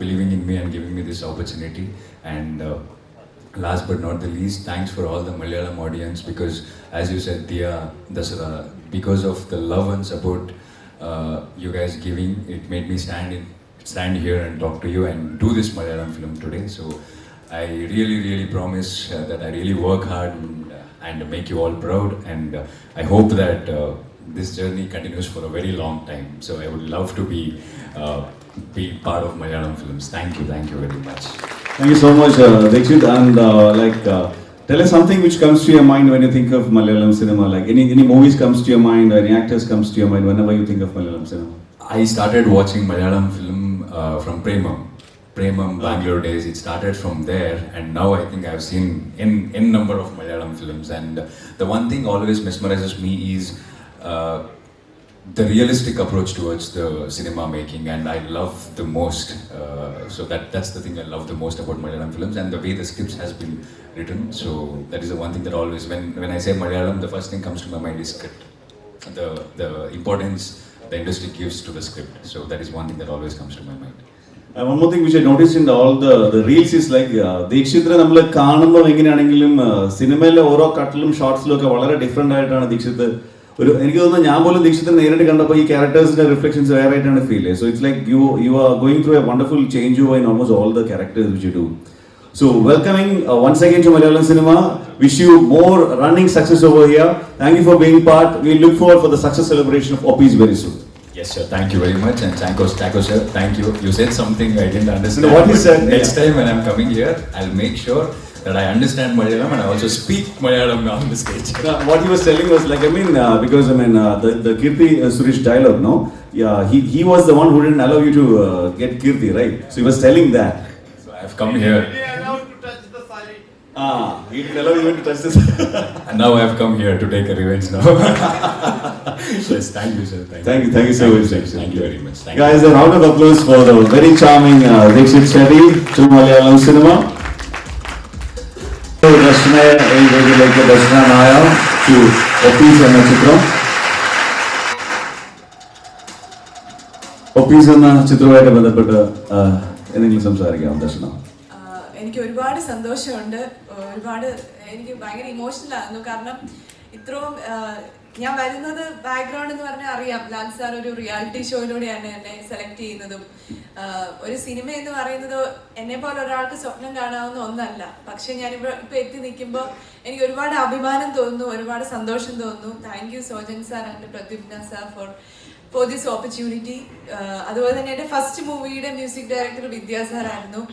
believing in me and giving me this opportunity. And last but not the least, thanks for all the Malayalam audience, because as you said, Diya, Dasara, because of the love and support you guys giving, it made me stand here and talk to you and do this Malayalam film today. So I really promise that I really work hard and make you all proud, and I hope that this journey continues for a very long time. So I would love to be part of Malayalam films. Thank you very much. Thank you so much, Dikshit. And tell us something which comes to your mind when you think of Malayalam cinema. Like any movies comes to your mind, or any actors comes to your mind whenever you think of Malayalam cinema. I started watching Malayalam film from Premam Bangalore days. It started from there, and now I think I've seen in number of Malayalam films. And the one thing always mesmerizes me is the realistic approach towards the cinema making, and I love the most. So that's the thing I love the most about Malayalam films, and the way the scripts has been written. So that is the one thing that always, when I say Malayalam, the first thing comes to my mind is script. The importance the industry gives to the script. So that is one thing that always comes to my mind. one more thing which I noticed in all the reels is like ദീക്ഷിത്തിനെ നമ്മൾ കാണുമ്പോൾ എങ്ങനെയാണെങ്കിലും സിനിമയിലെ ഓരോ കട്ടിലും ഷോർട്സിലും ഒക്കെ വളരെ different ആയിട്ടാണ് ദീക്ഷിത്ത് ഒരു എനിക്ക് തോന്നുന്നു ഞാൻ പോലും ദീക്ഷിത്തിനെ നേരിട്ട് കണ്ടപ്പോൾ ഈ ക്യാരക്ടേഴ്സിന്റെ റിഫ്ലക്ഷൻസ് വേറെ ആയിട്ടാണ് ഫീൽ ചെയ്യുന്നത്. So it's like you are going through A wonderful change over in almost all the characters which you do. So welcoming once again to Malayalam cinema. Wish you more running success over here. Thank you for being part. We look forward for the success celebration of Oppies very soon. Yes, sir. Thank you very much. And Taco sir, thank you. You said something I didn't understand. No, what you said? Next time when I'm coming here, I'll make sure that I understand Malayalam and I also speak Malayalam on the stage. What he was telling was like, I mean, because I mean, the Kirti Suresh dialogue, no? Yeah, he was the one who didn't allow you to get Kirti, right? So he was telling that. So I've come here. He didn't allow you to touch this. And now I've come here to take a revenge now. Yes, thank you, sir. Thank you so much. Thank you very much. Thank Guys, a round of applause for the very charming Dixit Shetty to Malayalam cinema. Darshana like Darshana Naya to Oppies എന്ന ചിത്രം. Oppies എന്ന ചിത്രവുമായിട്ട് ബന്ധപ്പെട്ട് എന്തെങ്കിലും സംസാരിക്കാം ദർശന? എനിക്ക് ഒരുപാട് സന്തോഷമുണ്ട്, ഒരുപാട് എനിക്ക് ഭയങ്കര ഇമോഷണൽ ആയിരുന്നു. കാരണം ഇത്രയും ഞാൻ വരുന്നത് ബാക്ക്ഗ്രൗണ്ട് എന്ന് പറഞ്ഞാൽ അറിയാം, ലാൽ സാർ ഒരു റിയാലിറ്റി ഷോയിലൂടെയാണ് എന്നെ സെലക്ട് ചെയ്യുന്നതും. ഒരു സിനിമ എന്ന് പറയുന്നത് എന്നെ പോലെ ഒരാൾക്ക് സ്വപ്നം കാണാവുന്ന ഒന്നല്ല. പക്ഷെ ഞാനിപ്പോൾ എത്തി നിൽക്കുമ്പോൾ എനിക്ക് ഒരുപാട് അഭിമാനം തോന്നുന്നു, ഒരുപാട് സന്തോഷം തോന്നുന്നു. Thank you Sojan sir and Pradyumna sir for this opportunity. അതുപോലെ തന്നെ എൻ്റെ ഫസ്റ്റ് മൂവിയുടെ മ്യൂസിക് ഡയറക്ടർ വിദ്യാ സാർ ആയിരുന്നു.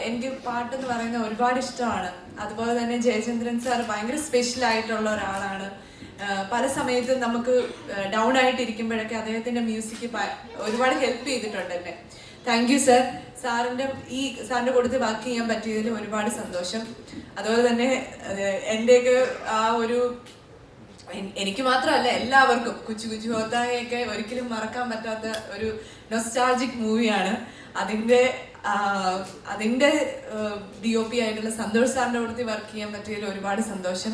എനിക്ക് പാട്ടെന്ന് പറയുന്നത് ഒരുപാട് ഇഷ്ടമാണ്. അതുപോലെ തന്നെ ജയചന്ദ്രൻ സാർ ഭയങ്കര സ്പെഷ്യൽ ആയിട്ടുള്ള ഒരാളാണ്. പല സമയത്തും നമുക്ക് ഡൗൺ ആയിട്ടിരിക്കുമ്പോഴൊക്കെ അദ്ദേഹത്തിന്റെ മ്യൂസിക് ഒരുപാട് ഹെൽപ്പ് ചെയ്തിട്ടുണ്ട് എന്നെ. Thank you sir. സാറിന്റെ കൂട്ടത്തിൽ വർക്ക് ചെയ്യാൻ പറ്റിയതിൽ ഒരുപാട് സന്തോഷം. അതുപോലെ തന്നെ എൻ്റെയൊക്കെ ആ ഒരു എനിക്ക് മാത്രമല്ല എല്ലാവർക്കും കുച്ചു കുച്ചു ഹോത്തായൊക്കെ ഒരിക്കലും മറക്കാൻ പറ്റാത്ത ഒരു നൊസ്റ്റാൾജിക് മൂവിയാണ്. അതിന്റെ DOP ആയിട്ടുള്ള സന്തോഷ് സാറിന്റെ കൂട്ടത്തിൽ വർക്ക് ചെയ്യാൻ പറ്റിയതിൽ ഒരുപാട് സന്തോഷം.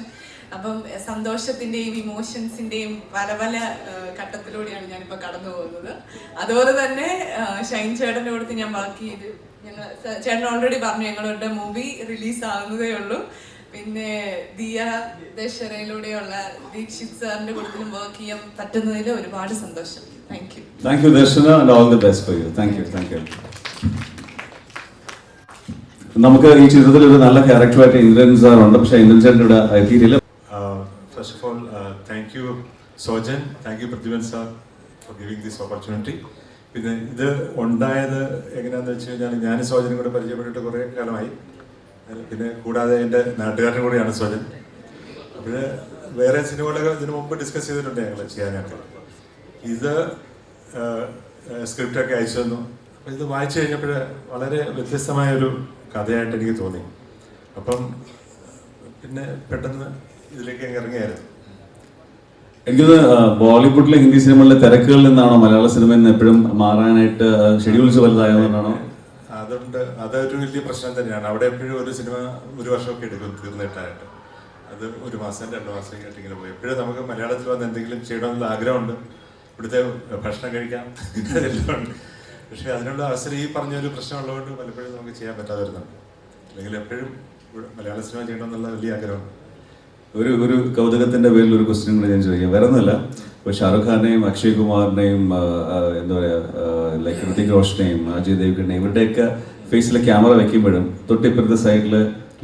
അപ്പം സന്തോഷത്തിന്റെയും ഇമോഷൻസിന്റെയും പല പല ഘട്ടത്തിലൂടെയാണ് ഞാനിപ്പോൾ കടന്നു പോകുന്നത്. അതുപോലെ തന്നെ ഷൈൻ ചേട്ടന്റെ കൂട്ടത്തിൽ ഞാൻ വർക്ക് ചെയ്ത് ചേട്ടൻ ഓൾറെഡി പറഞ്ഞു ഞങ്ങളുടെ മൂവി റിലീസ് ആകുന്നതേ ഉള്ളൂ. പിന്നെ ദിയ ദശരയിലൂടെയുള്ള ദീക്ഷിത് സാറിന്റെ കൂട്ടത്തിലും വർക്ക് ചെയ്യാൻ പറ്റുന്നതിൽ ഒരുപാട് സന്തോഷം. Thank you. Thank you Darshana and all the best for you. Thank you. നമുക്ക് ഈ ചിത്രത്തിൽ ഒരു നല്ല ക്യാരക്ടറായിട്ട് ഇന്ദ്രൻ സാർ ഉണ്ട്, പക്ഷേ ഇന്ദ്രൻ ചേട്ടൻ ഇവിടെ എത്തിയിട്ടില്ല. First of all, thank you Sojan, thank you Pradyuman sir for giving this opportunity. പിന്നെ ഇത് ഉണ്ടായത് എങ്ങനെയാണെന്ന് വെച്ച് കഴിഞ്ഞാൽ ഞാൻ സോജനും കൂടെ പരിചയപ്പെട്ടിട്ട് കുറേ കാലമായി. പിന്നെ കൂടാതെ എൻ്റെ നാട്ടുകാരനും കൂടിയാണ് സോജൻ. അപ്പോൾ വേറെ സിനിമകളൊക്കെ ഇതിനു മുമ്പ് ഡിസ്കസ് ചെയ്തിട്ടുണ്ട് ഞങ്ങൾ ചെയ്യാനായിട്ട്. ഇത് സ്ക്രിപ്റ്റൊക്കെ അയച്ചു തന്നു. അപ്പോൾ ഇത് വായിച്ചു കഴിഞ്ഞപ്പോൾ വളരെ വ്യത്യസ്തമായൊരു കഥയായിട്ട് എനിക്ക് തോന്നി. അപ്പം പിന്നെ പെട്ടെന്ന് ഇതിലേക്ക് ഇറങ്ങിയായിരുന്നു. എനിക്കത് ബോളിവുഡിലെ ഹിന്ദി സിനിമകളിലെ തിരക്കുകളിൽ നിന്നാണോ മലയാള സിനിമയിൽ നിന്ന് എപ്പോഴും മാറാനായിട്ട് ഷെഡ്യൂൾസ് വലുതായതുകൊണ്ടാണോ? അതുകൊണ്ട് അതൊരു വലിയ പ്രശ്നം തന്നെയാണ്. അവിടെ എപ്പോഴും ഒരു സിനിമ ഒരു വർഷമൊക്കെ എടുക്കും തീർന്നിട്ടായിട്ട്. അത് 1 മാസം 2 മാസം ആയിട്ട് ഇങ്ങനെ പോയി. എപ്പോഴും നമുക്ക് മലയാളത്തിൽ വന്ന് എന്തെങ്കിലും ചെയ്യണമെന്നുള്ള ആഗ്രഹമുണ്ട്, ഇവിടുത്തെ ഭക്ഷണം കഴിക്കാം എല്ലാം ഉണ്ട്. പക്ഷേ അതിനുള്ള അവസരം ഈ പറഞ്ഞൊരു പ്രശ്നമുള്ളതുകൊണ്ട് പലപ്പോഴും നമുക്ക് ചെയ്യാൻ പറ്റാതെ വരുന്നുണ്ട്. അല്ലെങ്കിൽ എപ്പോഴും മലയാള സിനിമ ചെയ്യണമെന്നുള്ള വലിയ ആഗ്രഹമുണ്ട്. ഒരു കൗതുകത്തിന്റെ പേരിൽ ഒരു ക്വസ്റ്റ്യൻ കൂടെ ഞാൻ ചോദിക്കാം. വേറെ ഒന്നുമല്ല, ഇപ്പോൾ ഷാറുഖ് ഖാനെയും അക്ഷയ് കുമാറിനെയും എന്താ പറയുക ലൈക്ക് ഋതിക് റോഷനെയും അജയ് ദേവ്ഗണിനെയും ഇവരുടെയൊക്കെ ഫേസിൽ ക്യാമറ വെക്കുമ്പോഴും തൊട്ടിപ്പുറത്തെ സൈഡിൽ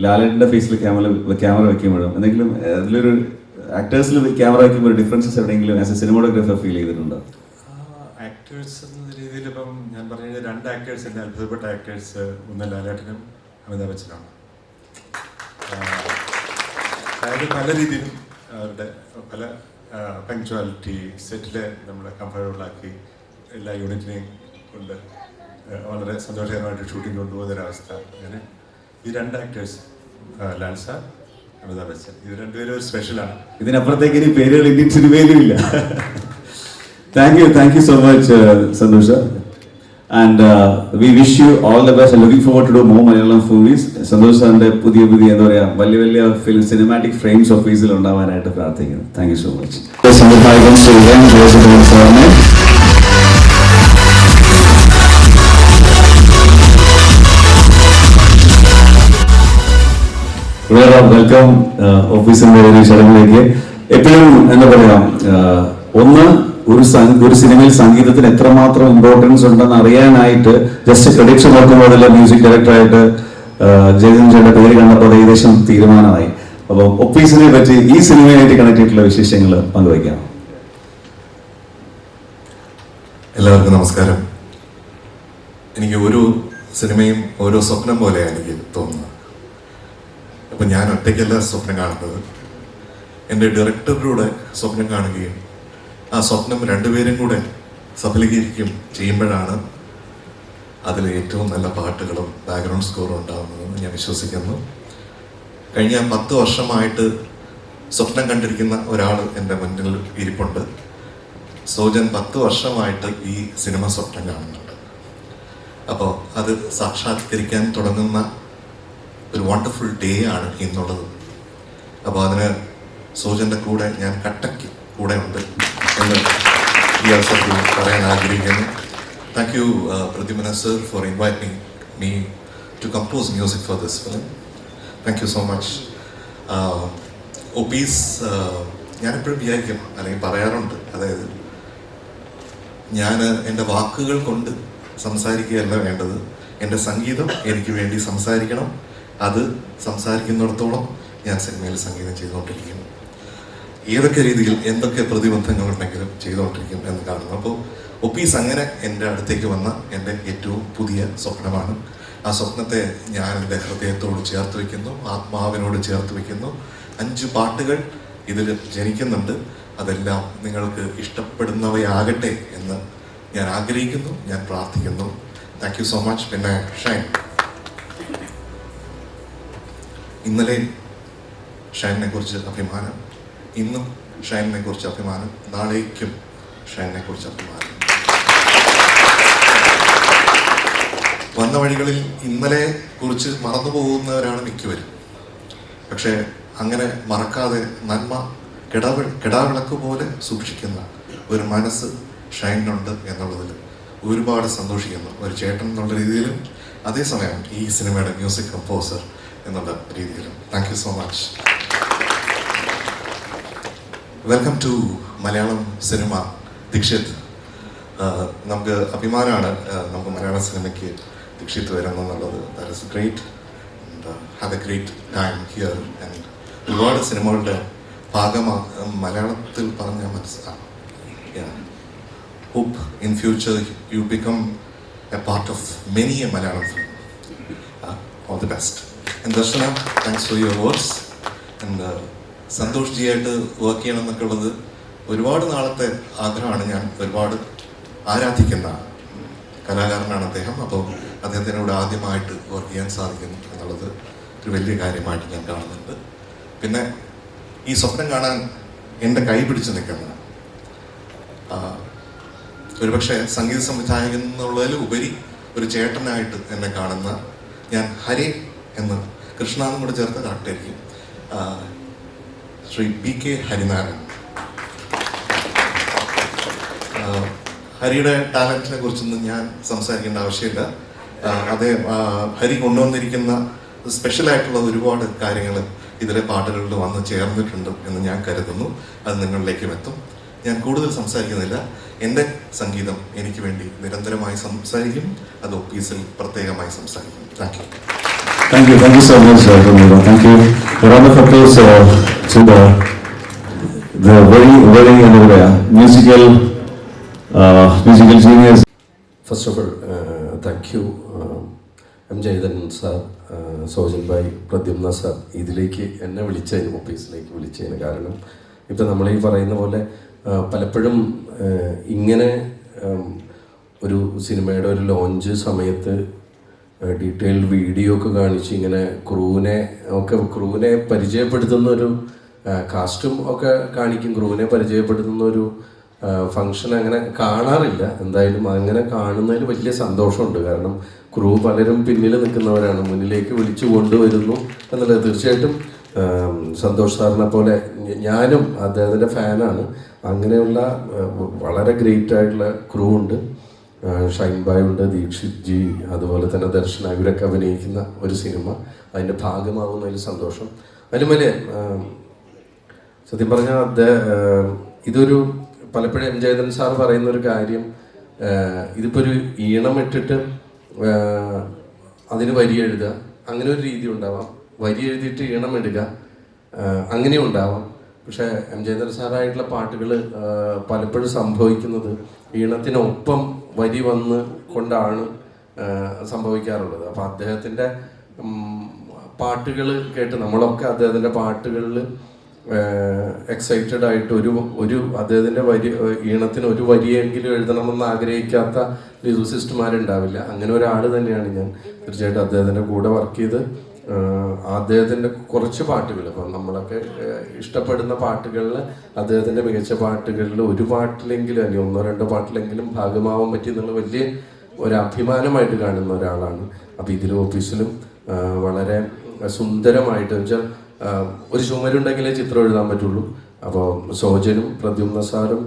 ലാലേട്ടൻ്റെ ഫേസിൽ ക്യാമറ വെക്കുമ്പോഴും എന്തെങ്കിലും അതിലൊരു ആക്ടേഴ്സിൽ ക്യാമറ വെക്കുമ്പോൾ ഡിഫറൻസസ് എവിടെയെങ്കിലും ആസ് എ സിനിമോഗ്രാഫർ ഫീൽ ചെയ്തിട്ടുണ്ടോ? ആക്ടേഴ്സ് എന്ന രീതിയിൽ ഇപ്പം ഞാൻ പറഞ്ഞു കഴിഞ്ഞാൽ 2 ആക്ടേഴ്സ് എൻ്റെ അത്ഭുതപ്പെട്ട ആക്ടേഴ്സ്, ഒന്ന് ലാലേട്ടനും അമിതാഭ് ബച്ചനുമാണ്. അതായത് പല രീതിയിലും അവരുടെ പല പങ്ക്ച്വാലിറ്റി സെറ്റിൽ നമ്മളെ കംഫർട്ടബിളാക്കി എല്ലാ യൂണിറ്റിനെയും കൊണ്ട് വളരെ സന്തോഷകരമായിട്ട് ഷൂട്ടിംഗ് കൊണ്ടുപോകുന്നൊരവസ്ഥ. അങ്ങനെ ഈ 2 ആക്ടേഴ്സ് ലാൽ സാർ, അമിതാഭ് ബച്ചൻ, ഇത് 2 പേരും ഒരു സ്പെഷ്യലാണ്. ഇതിനപ്പുറത്തേക്ക് ഇനി പേരുകൾ ഇന്ത്യൻ സിനിമയിലും ഇല്ല. Thank you so much Sandhu sir, and we wish you all the best and looking forward to do more Malayalam movies. Sandhu sir ന്റെ പുതിയ എന്താ പറയാ വലിയ ഫിലിം സിനിമാറ്റിക് ഫ്രെയിംസ് ഓഫീസിൽ ഉണ്ടാവാനായിട്ട് പ്രാർത്ഥിക്കുന്നു. Thank you so much. സംവിധായകൻ ശ്രീ വെൽക്കം ഓഫീസിന്റെ ഒരു ചടങ്ങിലേക്ക്. എപ്പോഴും എന്താ പറയാ, ഒന്ന് ഒരു സിനിമയിൽ സംഗീതത്തിന് എത്രമാത്രം ഇമ്പോർട്ടൻസ് ഉണ്ടെന്ന് അറിയാനായിട്ട് ജസ്റ്റ് ക്രെഡിറ്റ്സ് നോക്കുമ്പോൾ അതിലെ മ്യൂസിക് ഡയറക്ടറായിട്ട് ജയചന്ദ്രന്റെ പേര് കണ്ടപ്പോൾ ഏകദേശം തീരുമാനമായി. അപ്പോൾ ഒപ്പീസിനെ പറ്റി ഈ സിനിമയായിട്ട് കണക്ട് ചെയ്തിട്ടുള്ള വിശേഷങ്ങൾ പങ്കുവയ്ക്കാം. എല്ലാവർക്കും നമസ്കാരം. എനിക്ക് ഓരോ സിനിമയും ഓരോ സ്വപ്നം പോലെയാണ് എനിക്ക് തോന്നുന്നത്. അപ്പം ഞാൻ ഒറ്റയ്ക്കല്ല സ്വപ്നം കാണുന്നത്, എൻ്റെ ഡയറക്ടറിലൂടെ സ്വപ്നം കാണുകയും ആ സ്വപ്നം രണ്ടുപേരും കൂടെ സഫലീകരിക്കുകയും ചെയ്യുമ്പോഴാണ് അതിൽ ഏറ്റവും നല്ല പാട്ടുകളും ബാക്ക്ഗ്രൗണ്ട് സ്കോറും ഉണ്ടാകുന്നതെന്ന് ഞാൻ വിശ്വസിക്കുന്നു. കഴിഞ്ഞ 10 വർഷമായിട്ട് സ്വപ്നം കണ്ടിരിക്കുന്ന ഒരാൾ എൻ്റെ മുന്നിൽ ഇരിപ്പുണ്ട്. സോജൻ 10 വർഷമായിട്ട് ഈ സിനിമ സ്വപ്നം കാണുന്നുണ്ട്. അപ്പോൾ അത് സാക്ഷാത്കരിക്കാൻ തുടങ്ങുന്ന ഒരു വണ്ടർഫുൾ ഡേ ആണ് ഇന്നുള്ളത്. അപ്പോൾ അതിന് സോജൻ്റെ കൂടെ ഞാൻ കട്ടയ്ക്ക് കൂടെ ഉണ്ട് എന്ന് ഈ അവസരത്തിൽ പറയാൻ ആഗ്രഹിക്കുന്നു. Thank you Pradyumna sir for inviting me to compose music for this film. Thank you so much. ഒപ്പീസ് ഞാനെപ്പോഴും വിചാരിക്കും, അല്ലെങ്കിൽ പറയാറുണ്ട്, അതായത് ഞാൻ എൻ്റെ വാക്കുകൾ കൊണ്ട് സംസാരിക്കുകയല്ല വേണ്ടത്, എൻ്റെ സംഗീതം എനിക്ക് വേണ്ടി സംസാരിക്കണം. അത് സംസാരിക്കുന്നിടത്തോളം ഞാൻ സിനിമയിൽ സംഗീതം ചെയ്തുകൊണ്ടിരിക്കും. ഏതൊക്കെ രീതിയിൽ എന്തൊക്കെ പ്രതിബന്ധങ്ങളുണ്ടെങ്കിലും ചെയ്തുകൊണ്ടിരിക്കും എന്ന് കാണുന്നു. അപ്പോൾ ഒപ്പീസ് അങ്ങനെ എൻ്റെ അടുത്തേക്ക് വന്ന എൻ്റെ ഏറ്റവും പുതിയ സ്വപ്നമാണ്. ആ സ്വപ്നത്തെ ഞാൻ എൻ്റെ ഹൃദയത്തോട് ചേർത്ത് വയ്ക്കുന്നു, ആത്മാവിനോട് ചേർത്ത് വയ്ക്കുന്നു. 5 പാട്ടുകൾ ഇതിൽ ജനിക്കുന്നുണ്ട്. അതെല്ലാം നിങ്ങൾക്ക് ഇഷ്ടപ്പെടുന്നവയാകട്ടെ എന്ന് ഞാൻ ആഗ്രഹിക്കുന്നു, ഞാൻ പ്രാർത്ഥിക്കുന്നു. Thank you so much. പിന്നെ ഷൈൻ, ഇന്നലെ ഷൈനിനെ കുറിച്ച് അഭിമാനം, ഇന്നും ഷൈനിനെ കുറിച്ച് അഭിമാനം, നാളേക്കും ഷൈനിനെ കുറിച്ച് അഭിമാനം. വന്ന വഴികളിൽ ഇന്നലെ കുറിച്ച് മറന്നു പോകുന്നവരാണ് മിക്കവരും. പക്ഷേ അങ്ങനെ മറക്കാതെ നന്മ കെടാവിളക്ക് പോലെ സൂക്ഷിക്കുന്ന ഒരു മനസ്സ് ഷൈനുണ്ട് എന്നുള്ളതിൽ ഒരുപാട് സന്തോഷിക്കുന്നു. ഒരു ചേട്ടൻ എന്നുള്ള രീതിയിലും അതേസമയം ഈ സിനിമയുടെ മ്യൂസിക് കമ്പോസർ എന്നുള്ള രീതിയിലും. Thank you so much. Welcome to Malayalam cinema. Dixit, നമുക്ക് അഭിമാനമാണ് നമുക്ക് മലയാള സിനിമയ്ക്ക് ദീക്ഷിത് വരുന്നെന്നുള്ളത്. That is great. Have a great time here. And ഒരുപാട് സിനിമകളുടെ മലയാളത്തിൽ പറഞ്ഞാൽ മനസ്സിലാവും. Hope in future you become a part of many a Malayalam film. All the best. And Darshana, thanks for your words. And Santhosh ജിയായിട്ട് work ചെയ്യണം എന്നൊക്കെ ഉള്ളത് ഒരുപാട് നാളത്തെ ആഗ്രഹമാണ്. ഞാൻ ഒരുപാട് ആരാധിക്കുന്ന കലാകാരനാണ് അദ്ദേഹം. അപ്പോൾ അദ്ദേഹത്തിനോട് ആദ്യമായിട്ട് വർക്ക് ചെയ്യാൻ സാധിക്കുന്നു എന്നുള്ളത് ഒരു വലിയ കാര്യമായിട്ട് ഞാൻ കാണുന്നുണ്ട്. പിന്നെ ഈ സ്വപ്നം കാണാൻ എൻ്റെ കൈ പിടിച്ച് നിൽക്കുന്ന ഒരുപക്ഷെ സംഗീത സംവിധായകൻ എന്നുള്ളതിൽ ഉപരി ഒരു ചേട്ടനായിട്ട് എന്നെ കാണുന്ന ഞാൻ ഹരി എന്ന് കൃഷ്ണാന്നും കൂടെ ചേർത്ത് കാട്ടായിരിക്കും, ശ്രീ പി കെ ഹരിനാരായണൻ. ഹരിയുടെ ടാലൻറ്റിനെ കുറിച്ചൊന്നും ഞാൻ സംസാരിക്കേണ്ട ആവശ്യമില്ല. ഹരി കൊണ്ടുവന്നിരിക്കുന്ന സ്പെഷ്യലായിട്ടുള്ള ഒരുപാട് കാര്യങ്ങൾ ഇതിലെ പാട്ടുകളിൽ വന്ന് ചേർന്നിട്ടുണ്ട് എന്ന് ഞാൻ കരുതുന്നു. അത് നിങ്ങളിലേക്കും എത്തും. ഞാൻ കൂടുതൽ സംസാരിക്കുന്നില്ല. എൻ്റെ സംഗീതം എനിക്ക് വേണ്ടി നിരന്തരമായി സംസാരിക്കും. അത് ഒപ്പീസിൽ പ്രത്യേകമായി സംസാരിക്കും. Thank you. Thank you so much, Ramiro. Thank you. A round of applause to the very musical genius. First of all, thank you, M. Jayadhan sir, Sojan bhai, Pradyumna sir. ഇതിലേക്ക് എന്നെ വിളിച്ചതിന്, ഓഫീസിലേക്ക് വിളിച്ചതിന് കാരണം ഇപ്പം നമ്മൾ ഈ പറയുന്ന പോലെ പലപ്പോഴും ഇങ്ങനെ ഒരു സിനിമയുടെ ഒരു ലോഞ്ച് സമയത്ത് ഡീറ്റെയിൽഡ് വീഡിയോ ഒക്കെ കാണിച്ച് ഇങ്ങനെ ക്രൂവിനെ പരിചയപ്പെടുത്തുന്ന ഒരു കാസ്റ്റും ഒക്കെ കാണിക്കും, ക്രൂവിനെ പരിചയപ്പെടുത്തുന്ന ഒരു ഫങ്ഷൻ അങ്ങനെ കാണാറില്ല. എന്തായാലും അങ്ങനെ കാണുന്നതിൽ വലിയ സന്തോഷമുണ്ട്. കാരണം ക്രൂ പലരും പിന്നിൽ നിൽക്കുന്നവരാണ്, മുന്നിലേക്ക് വിളിച്ചു കൊണ്ടുവരുന്നു എന്നുള്ളത് തീർച്ചയായിട്ടും സന്തോഷ് സാറിനെ പോലെ ഞാനും അദ്ദേഹത്തിൻ്റെ ഫാനാണ്. അങ്ങനെയുള്ള വളരെ ഗ്രേറ്റ് ആയിട്ടുള്ള ക്രൂ ഉണ്ട്. ഷൈൻ ബായ് ഉണ്ട്, ദീക്ഷിത് ജി, അതുപോലെ തന്നെ ദർശന, ഇവരൊക്കെ അഭിനയിക്കുന്ന ഒരു സിനിമ. അതിൻ്റെ ഭാഗമാവുന്നതിൽ സന്തോഷം. അതിലും വലിയ സത്യം പറഞ്ഞാൽ ഇതൊരു പലപ്പോഴും എം ജയദേവൻ സാർ പറയുന്ന ഒരു കാര്യം, ഇതിപ്പോൾ ഒരു ഈണം ഇട്ടിട്ട് അതിന് വരി എഴുതുക, അങ്ങനെ ഒരു രീതി ഉണ്ടാവാം. വരി എഴുതിയിട്ട് ഈണം ഇടുക, അങ്ങനെയും ഉണ്ടാവാം. പക്ഷേ എം ജയദേവൻ സാറായിട്ടുള്ള പാട്ടുകൾ പലപ്പോഴും സംഭവിക്കുന്നത് ഈണത്തിനൊപ്പം വരി വന്ന് കൊണ്ടാണ് സംഭവിക്കാറുള്ളത്. അപ്പോൾ അദ്ദേഹത്തിൻ്റെ പാട്ടുകൾ കേട്ട് നമ്മളൊക്കെ അദ്ദേഹത്തിൻ്റെ പാട്ടുകളിൽ എക്സൈറ്റഡ് ആയിട്ട് ഒരു അദ്ദേഹത്തിൻ്റെ ഈണത്തിന് ഒരു വരിയെങ്കിലും എഴുതണമെന്ന് ആഗ്രഹിക്കാത്ത ലിറിസിസ്റ്റുമാരുണ്ടാവില്ല. അങ്ങനെ ഒരാൾ തന്നെയാണ് ഞാൻ. തീർച്ചയായിട്ടും അദ്ദേഹത്തിൻ്റെ കൂടെ വർക്ക് ചെയ്ത് അദ്ദേഹത്തിൻ്റെ കുറച്ച് പാട്ടുകൾ, അപ്പം നമ്മളൊക്കെ ഇഷ്ടപ്പെടുന്ന പാട്ടുകളിൽ അദ്ദേഹത്തിൻ്റെ മികച്ച പാട്ടുകളിൽ ഒരു പാട്ടിലെങ്കിലും അല്ലെങ്കിൽ ഒന്നോ രണ്ടോ പാട്ടിലെങ്കിലും ഭാഗമാവാൻ പറ്റി എന്നുള്ള വലിയ ഒരു അഭിമാനമായിട്ട് കാണുന്ന ഒരാളാണ്. അപ്പോൾ ഇതിലും ഓഫീസിലും വളരെ സുന്ദരമായിട്ട് വെച്ചാൽ ഒരു ചുമരുണ്ടെങ്കിലേ ചിത്രം എഴുതാൻ പറ്റുള്ളൂ. അപ്പോൾ സോജനും പ്രദ്യുമ്ന സാറും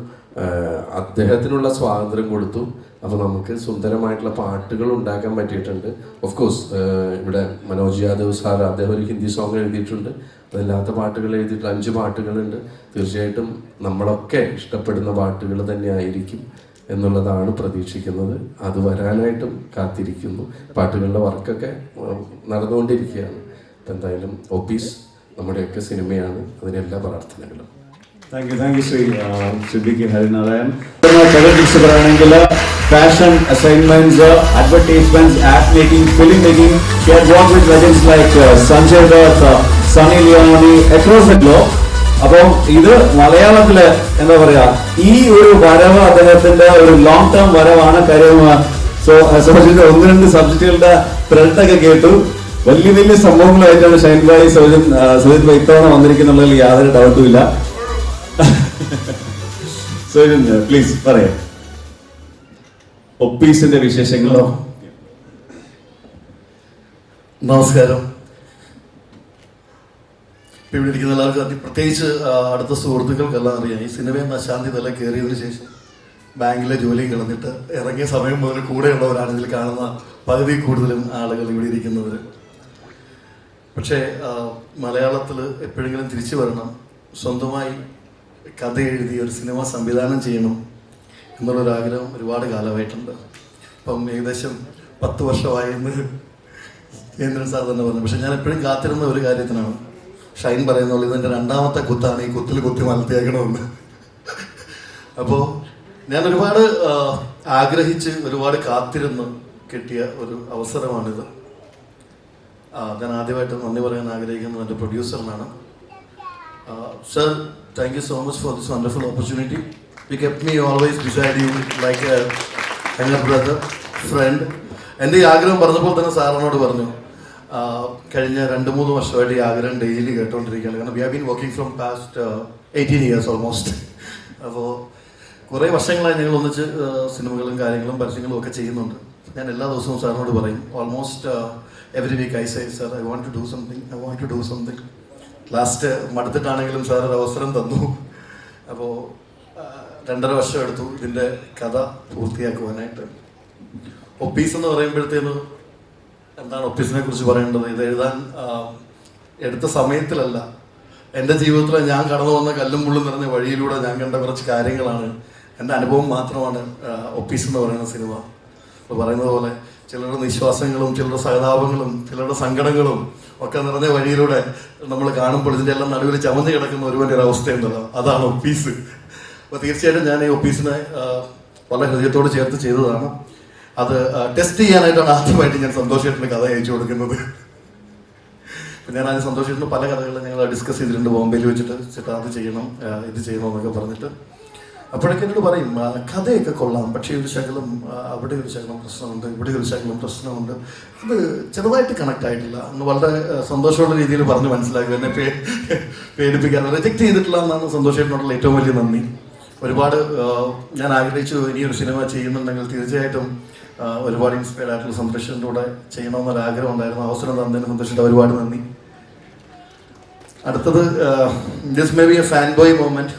അദ്ദേഹത്തിനുള്ള സ്വാതന്ത്ര്യം കൊടുത്തു. അപ്പോൾ നമുക്ക് സുന്ദരമായിട്ടുള്ള പാട്ടുകൾ ഉണ്ടാക്കാൻ പറ്റിയിട്ടുണ്ട്. ഓഫ് കോഴ്സ് ഇവിടെ മനോജ് യാദവ് സാർ, അദ്ദേഹം ഒരു ഹിന്ദി സോങ് എഴുതിയിട്ടുണ്ട്. അതില്ലാത്ത പാട്ടുകൾ എഴുതിയിട്ട് 5 പാട്ടുകളുണ്ട്. തീർച്ചയായിട്ടും നമ്മളൊക്കെ ഇഷ്ടപ്പെടുന്ന പാട്ടുകൾ തന്നെ ആയിരിക്കും എന്നുള്ളതാണ് പ്രതീക്ഷിക്കുന്നത്. അത് വരാനായിട്ടും കാത്തിരിക്കുന്നു. പാട്ടുകളുടെ വർക്കൊക്കെ നടന്നുകൊണ്ടിരിക്കുകയാണ്. അപ്പം എന്തായാലും ഓഫീസ് നമ്മുടെയൊക്കെ സിനിമയാണ്. അതിനെല്ലാ പ്രാർത്ഥനകളും. Thank you Shri Siddique Harinarayan. പറയാണെങ്കിൽ fashion assignments, advertisements, ad making, film making. He had worked with legends like Sanjay Dutt, Sunny Leone across the globe. അപ്പോൾ ഇത് മലയാളത്തില് എന്താ പറയാ, ഈ ഒരു വരവ് അദ്ദേഹത്തിന്റെ ഒരു ലോങ് ടേം വരവാണ്. കാര്യം സോജന്റെ 1-2 സബ്ജക്റ്റുകളുടെ ത്രെഡൊക്കെ കേട്ടു. വലിയ വലിയ സംഭവങ്ങളായിട്ടാണ് ഷൈൻ ഭായ് സുജിത് ഭായ് ഇത്തവണ വന്നിരിക്കുന്നുള്ളതിൽ യാതൊരു ഡൗട്ടും ഇല്ല. സോജൻ പ്ലീസ് പറയാം ഒപ്പീസിന്റെ വിശേഷങ്ങളോ. നമസ്കാരം. ഇപ്പം ഇവിടെ ഇരിക്കുന്ന എല്ലാവർക്കും, പ്രത്യേകിച്ച് അടുത്ത സുഹൃത്തുക്കൾക്കെല്ലാം അറിയാം, ഈ സിനിമയിൽ അശാന്തി തല കയറിയതിനു ശേഷം ബാങ്കിലെ ജോലിയും കളഞ്ഞിട്ട് ഇറങ്ങിയ സമയം മുതൽ കൂടെയുള്ളവരാണ് ഇതിൽ കാണുന്ന പകുതി കൂടുതലും ആളുകൾ ഇവിടെ ഇരിക്കുന്നവർ. പക്ഷേ മലയാളത്തിൽ എപ്പോഴെങ്കിലും തിരിച്ചു വരണം, സ്വന്തമായി കഥ എഴുതി ഒരു സിനിമ സംവിധാനം ചെയ്യണം എന്നുള്ളൊരാഗ്രഹം ഒരുപാട് കാലമായിട്ടുണ്ട്. ഇപ്പം ഏകദേശം 10 വർഷമായെന്ന് കേന്ദ്രൻ സാർ തന്നെ പറഞ്ഞു. പക്ഷെ ഞാൻ എപ്പോഴും കാത്തിരുന്ന ഒരു കാര്യത്തിനാണ്. ഷൈൻ പറയുന്ന പോലെ ഇതെൻ്റെ 2ാമത്തെ കുത്താണ്, ഈ കുത്തിൽ കുത്തി മലത്തിയാക്കണമെന്ന്. അപ്പോൾ ഞാൻ ഒരുപാട് ആഗ്രഹിച്ച് ഒരുപാട് കാത്തിരുന്ന് കിട്ടിയ ഒരു അവസരമാണിത്. ഞാൻ ആദ്യമായിട്ട് നന്ദി പറയാൻ ആഗ്രഹിക്കുന്നത് എൻ്റെ പ്രൊഡ്യൂസറിനാണ്. Sir, thank you so much for this wonderful opportunity. You kept me always beside you like a younger brother, friend. എൻ്റെ ഈ ആഗ്രഹം പറഞ്ഞപ്പോൾ തന്നെ സാറിനോട് പറഞ്ഞു, കഴിഞ്ഞ 2-3 വർഷമായിട്ട് ഈ ആഗ്രഹം ഡെയിലി കേട്ടുകൊണ്ടിരിക്കുകയാണ്. കാരണം we have been working from past 18 years almost. അപ്പോൾ കുറേ വർഷങ്ങളായി ഞങ്ങൾ ഒന്നിച്ച് സിനിമകളും കാര്യങ്ങളും പരസ്യങ്ങളും ഒക്കെ ചെയ്യുന്നുണ്ട്. ഞാൻ എല്ലാ ദിവസവും സാറിനോട് പറയും, almost every week I say, sir I want to do something. Last മടുത്തിട്ടാണെങ്കിലും സാർ ഒരു അവസരം തന്നു. അപ്പോൾ 2.5 വർഷം എടുത്തു ഇതിൻ്റെ കഥ പൂർത്തിയാക്കുവാനായിട്ട്. ഒപ്പീസ് എന്ന് പറയുമ്പോഴത്തേന് എന്താണ് ഒപ്പീസിനെ കുറിച്ച് പറയേണ്ടത്? ഇത് എഴുതാൻ എടുത്ത സമയത്തിലല്ല, എൻ്റെ ജീവിതത്തിൽ ഞാൻ കടന്നു വന്ന കല്ലും മുള്ളും നിറഞ്ഞ വഴിയിലൂടെ ഞാൻ കണ്ട കുറച്ച് കാര്യങ്ങളാണ്, എൻ്റെ അനുഭവം മാത്രമാണ് ഒപ്പീസ് എന്ന് പറയുന്ന സിനിമ. അപ്പോൾ പറയുന്നത് പോലെ ചിലരുടെ നിശ്വാസങ്ങളും ചിലരുടെ സഹതാപങ്ങളും ചിലരുടെ സങ്കടങ്ങളും ഒക്കെ നിറഞ്ഞ വഴിയിലൂടെ നമ്മൾ കാണുമ്പോൾ ഇതിൻ്റെ എല്ലാം നടുവിൽ ചമഞ്ഞ് കിടക്കുന്ന ഒരുവൻ്റെ ഒരു അവസ്ഥയുണ്ടല്ലോ, അതാണ് ഒപ്പീസ്. അപ്പോൾ തീർച്ചയായിട്ടും ഞാൻ ഈ ഒപ്പീസിനെ വളരെ ഹൃദയത്തോട് ചേർത്ത് ചെയ്തതാണ്. അത് ടെസ്റ്റ് ചെയ്യാനായിട്ടാണ് ആദ്യമായിട്ട് ഞാൻ സന്തോഷേട്ടൻ്റെ കഥ അയച്ചു കൊടുക്കുന്നത്. ഞാൻ ആദ്യം സന്തോഷേട്ടൻ്റെ പല കഥകളും ഞങ്ങൾ ഡിസ്കസ് ചെയ്തിട്ടുണ്ട് ബോംബെയിൽ വെച്ചിട്ട്. ചേട്ടാ അത് ചെയ്യണം, ഇത് ചെയ്യണം എന്നൊക്കെ പറഞ്ഞിട്ട്. അപ്പോഴൊക്കെ എന്നോട് പറയും, കഥയൊക്കെ കൊള്ളാം, പക്ഷേ ഒരു ശകലം അവിടെ ഒരു ശകലം പ്രശ്നമുണ്ട്, ഇവിടെ ഒരു ശകലം പ്രശ്നമുണ്ട്, അത് ചെറുതായിട്ട് കണക്ട് ആയിട്ടില്ല എന്ന് വളരെ സന്തോഷമുള്ള രീതിയിൽ പറഞ്ഞ് മനസ്സിലാക്കുക. എന്നെ പേടിപ്പിക്കാതെ റിജക്റ്റ് ചെയ്തിട്ടില്ല എന്നാണ് സന്തോഷേട്ടനോടുള്ള ഏറ്റവും വലിയ നന്ദി. ഒരുപാട് ഞാൻ ആഗ്രഹിച്ചു ഇനിയൊരു സിനിമ ചെയ്യുന്നുണ്ടെങ്കിൽ തീർച്ചയായിട്ടും ഒരുപാട് ഇൻസ്പയർഡ് ആയിട്ടുള്ള സന്തോഷത്തിൻ്റെ കൂടെ ചെയ്യണമെന്നൊരാഗ്രഹം ഉണ്ടായിരുന്നു. അവസരം തന്നതിന് സന്തോഷിച്ചിട്ട് ഒരുപാട് നന്ദി. അടുത്തത് this may be A fan boy moment.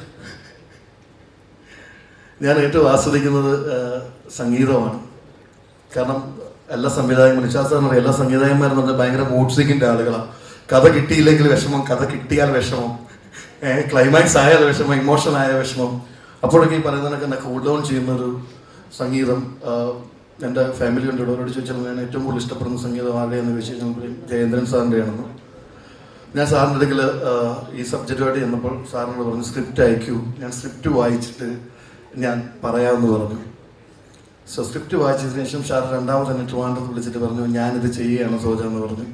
ഞാൻ ഏറ്റവും ആസ്വദിക്കുന്നത് സംഗീതമാണ്. കാരണം എല്ലാ സംവിധായകരും നിശാസാറിന് എല്ലാ സംവിധായകന്മാരെന്ന് പറഞ്ഞാൽ ഭയങ്കര മൂഡ് സ്വിങ്ങിൻ്റെ ആളുകളാണ്. കഥ കിട്ടിയില്ലെങ്കിൽ വിഷമം, കഥ കിട്ടിയാൽ വിഷമം, ക്ലൈമാക്സ് ആയാൽ വിഷമം, ഇമോഷൻ ആയ വിഷമം. അപ്പോഴൊക്കെ ഈ പറയുന്നതൊക്കെ എന്നെ കൂൾ ഡൗൺ ചെയ്യുന്നൊരു സംഗീതം. എൻ്റെ ഫാമിലി ഉണ്ട്, അവരോട് ചോദിച്ചാൽ ഞാൻ ഏറ്റവും കൂടുതൽ ഇഷ്ടപ്പെടുന്ന സംഗീതം ആരുടെയെന്ന് ചോദിച്ചു കഴിഞ്ഞാൽ ജയേന്ദ്രൻ സാറിൻ്റെയാണെന്ന്. ഞാൻ സാറിൻ്റെ അടുക്കൽ ഈ സബ്ജക്റ്റുമായിട്ട് ചെന്നപ്പോൾ സാറിനോട് പറഞ്ഞു സ്ക്രിപ്റ്റ് അയക്കൂ, ഞാൻ സ്ക്രിപ്റ്റ് വായിച്ചിട്ട് ഞാൻ പറയാമെന്ന് പറഞ്ഞു. സോ സ്ക്രിപ്റ്റ് വായിച്ചതിന് ശേഷം സാർ രണ്ടാമത് തന്നെ ട്രിവാൻഡ്രത്ത് വിളിച്ചിട്ട് പറഞ്ഞു ഞാനിത് ചെയ്യുകയാണ് സോജ എന്ന് പറഞ്ഞു.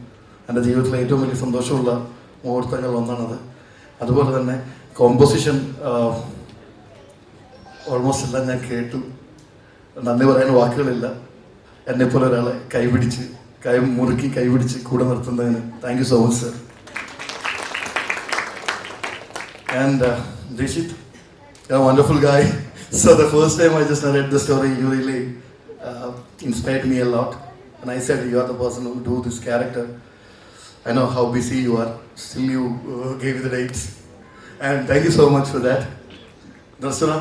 എൻ്റെ ജീവിതത്തിലെ ഏറ്റവും വലിയ സന്തോഷമുള്ള മുഹൂർത്തങ്ങൾ ഒന്നാണത്. അതുപോലെ തന്നെ കോമ്പോസിഷൻ ഓൾമോസ്റ്റ് എല്ലാം ഞാൻ കേട്ടു. നന്ദി പറയാൻ വാക്കുകളില്ല. എന്നെപ്പോലെ ഒരാളെ മുറുക്കി കൈപിടിച്ച് കൂടെ നിർത്തുന്നതിന് thank you so much sir. And Rishit, you're a wonderful guy. So the first time I just read the story, you really inspired me a lot. And I said, you are the person who do this character. I know how busy you are. Still you gave the dates. And thank you so much for that. Darsana,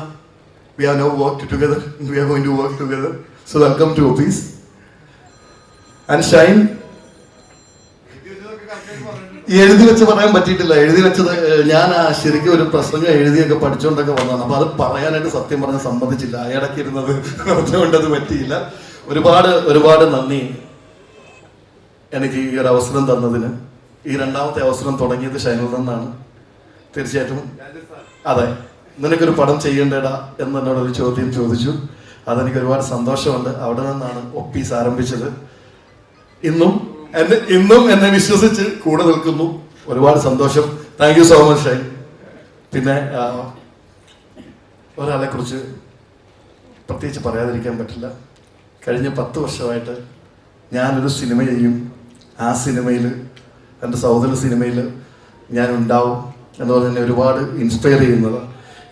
we have now worked together. We are going to work together. So welcome to Opis. And Shine. എഴുതി വെച്ച് പറയാൻ പറ്റിയിട്ടില്ല. എഴുതി വെച്ചത് ഞാൻ ശരിക്കും ഒരു പ്രസംഗം എഴുതിയൊക്കെ പഠിച്ചുകൊണ്ടൊക്കെ വന്നതാണ്. അപ്പോൾ അത് പറയാനായിട്ട് സത്യം പറഞ്ഞാൽ സമ്മതിച്ചില്ല. അയടക്കി ഇരുന്നത് അതുകൊണ്ടത് പറ്റിയില്ല. ഒരുപാട് നന്ദി എനിക്ക് ഈ ഒരു അവസരം തന്നതിന്. ഈ രണ്ടാമത്തെ അവസരം തുടങ്ങിയത് ഷൈനിൽ നിന്നാണ്. തീർച്ചയായിട്ടും അതെ, നിനക്കൊരു പടം ചെയ്യേണ്ടടാ എന്ന് എന്നോടൊരു ചോദ്യം ചോദിച്ചു. അതെനിക്ക് ഒരുപാട് സന്തോഷമുണ്ട്. അവിടെ നിന്നാണ് ഒപ്പീസ് ആരംഭിച്ചത്. ഇന്നും എന്നെ വിശ്വസിച്ച് കൂടെ നിൽക്കുന്നു. ഒരുപാട് സന്തോഷം. Thank you so much Shine. പിന്നെ ഒരാളെ കുറിച്ച് പ്രത്യേകിച്ച് പറയാതിരിക്കാൻ പറ്റില്ല. കഴിഞ്ഞ 10 വർഷമായിട്ട് ഞാനൊരു സിനിമ ചെയ്യും, ആ സിനിമയിൽ എൻ്റെ സഹോദര സിനിമയിൽ ഞാൻ ഉണ്ടാവും എന്നുള്ളത് എന്നെ ഒരുപാട് ഇൻസ്പയർ ചെയ്യുന്നത്.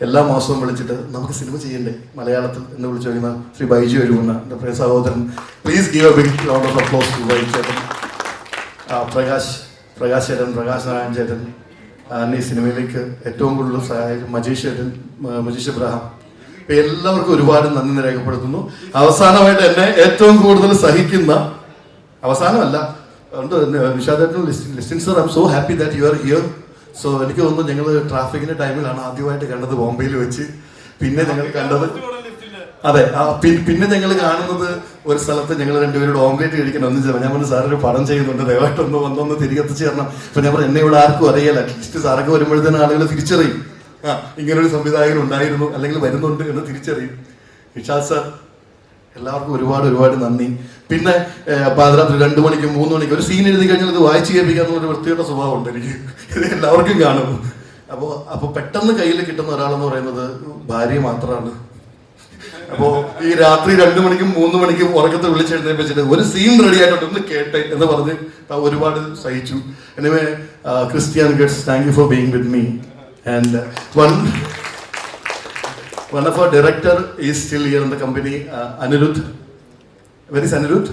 എല്ലാ മാസവും വിളിച്ചിട്ട് നമുക്ക് സിനിമ ചെയ്യണ്ടേ മലയാളത്തിൽ എന്ന് വിളിച്ചു കഴിയുന്ന ശ്രീ ബൈജു ഒരുമുന്ന എൻ്റെ പ്രിയ സഹോദരൻ. Please give a big round of applause to Baiju ചേട്ടൻ. പ്രകാശ് ചേട്ടൻ, പ്രകാശ് നാരായൺ ചേട്ടൻ, എന്നെ ഈ സിനിമയിലേക്ക് ഏറ്റവും കൂടുതൽ സഹായിക്കും മജീഷ് ചേട്ടൻ, മജീഷ് ഇബ്രാഹിം. ഇപ്പം എല്ലാവർക്കും ഒരുപാട് നന്ദി രേഖപ്പെടുത്തുന്നു. അവസാനമായിട്ട് എന്നെ ഏറ്റവും കൂടുതൽ സഹിക്കുന്ന, അവസാനമല്ല നിഷാദേട്ടനും Listin sir, I am so happy that you are here. So എനിക്ക് തോന്നുന്നു ഞങ്ങൾ ട്രാഫിക്കിന്റെ ടൈമിലാണ് ആദ്യമായിട്ട് കണ്ടത് ബോംബെയിൽ വെച്ച്. പിന്നെ ഞങ്ങൾ കണ്ടത് അതെ പിന്നെ ഞങ്ങൾ കാണുന്നത് ഒരു സ്ഥലത്ത് ഞങ്ങൾ രണ്ടുപേരോട് ഓംലേറ്റ് കഴിക്കാൻ ഒന്നും ചെയ്യാം. ഞാൻ പറഞ്ഞു സാറൊരു പടം ചെയ്യുന്നുണ്ട്, ദയവായിട്ടൊന്ന് വന്നൊന്ന് തിരികെ എത്തിച്ചു തരണം. അപ്പൊ ഞാൻ പറഞ്ഞു എന്നെ ഇവിടെ ആർക്കും അറിയില്ല, അറ്റ്ലീസ്റ്റ് സാറൊക്കെ വരുമ്പോഴത്തേനും ആളുകൾ തിരിച്ചറിയും ഇങ്ങനൊരു സംവിധായകൻ ഉണ്ടായിരുന്നു അല്ലെങ്കിൽ വരുന്നുണ്ട് എന്ന് തിരിച്ചറിയും. നിഷാദ് സാർ, എല്ലാവർക്കും ഒരുപാട് നന്ദി. പിന്നെ പാതിരാത്രി 2 മണിക്കും 3 മണിക്കും ഒരു സീൻ എഴുതി കഴിഞ്ഞാൽ ഇത് വായിച്ചു കേൾപ്പിക്കാന്നുള്ള വൃത്തിയുടെ സ്വഭാവമുണ്ട് എനിക്ക്. ഇത് എല്ലാവർക്കും കാണും. അപ്പോൾ പെട്ടെന്ന് കയ്യിൽ കിട്ടുന്ന ഒരാളെന്ന് പറയുന്നത് ഭാര്യ മാത്രമാണ്. അപ്പോൾ ഈ രാത്രി 2 മണിക്കും 3 മണിക്കും ഉറക്കത്തെ വിളിച്ചെഴുന്നേപ്പിച്ചിട്ട് ഒരു സീൻ റെഡി ആയിട്ടുണ്ട് ഒന്ന് കേട്ടെ എന്ന് പറഞ്ഞ് ഒരുപാട് സഹിച്ചു. Anyway Christian guts, thank you for being with me. And one of our director is still here in the company, Anirudh. Where is Anirudh?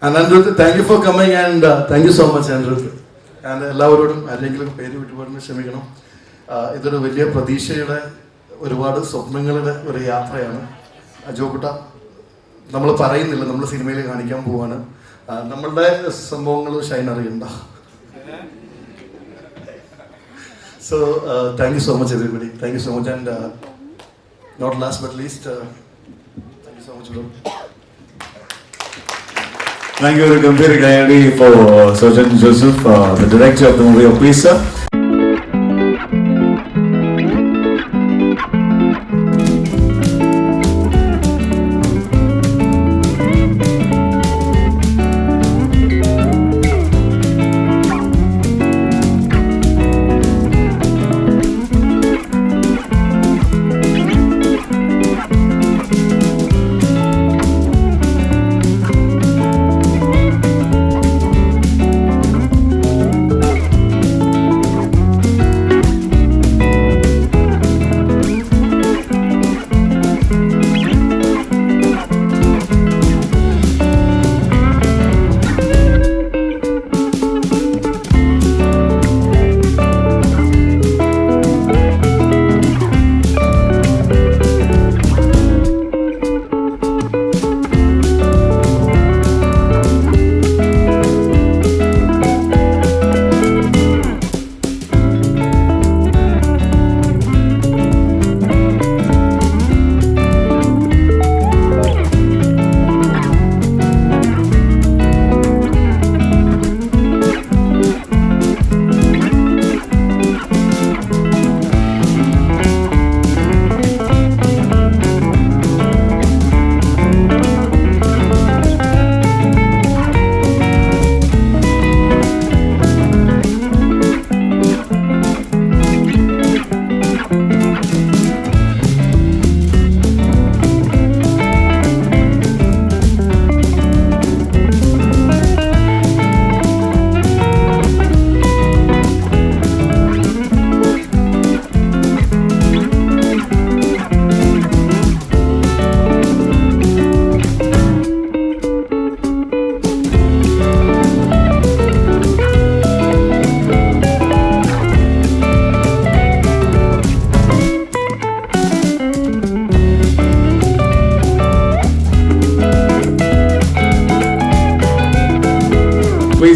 And Anirudh, thank you for coming and thank you so much Anirudh. And എല്ലാവരോടും ആരെങ്കിലും പേര് വിട്ടുപോകുന്ന ക്ഷമിക്കണം. ഇതൊരു വലിയ പ്രതീക്ഷയുടെ ഒരുപാട് സ്വപ്നങ്ങളുടെ ഒരു യാത്രയാണ്. അജോക്കുട്ട, നമ്മൾ പറയുന്നില്ല, നമ്മൾ സിനിമയിൽ കാണിക്കാൻ പോവാണ്. നമ്മളുടെ സംഭവങ്ങൾ ഷൈൻ അറിയണ്ട. So thank you so much everybody. Thank you so much. And not last but least, thank you so much bro. Thank you, Gambhir Gayadi, for Sojan Joseph, the director of the movie Opisa.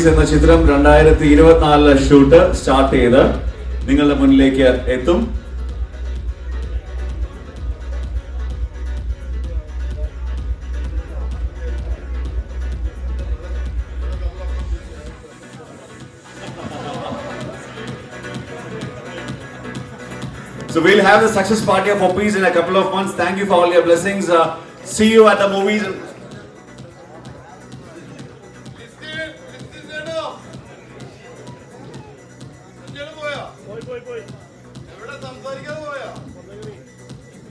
ഓപ്പീസ് എന്ന ചിത്രം 2024 shoot start ചെയ്ത് നിങ്ങളുടെ മുന്നിലേക്ക് എത്തും. So we'll have the success party of Oppies in a couple of months. Thank you for all your blessings. See you at the movies.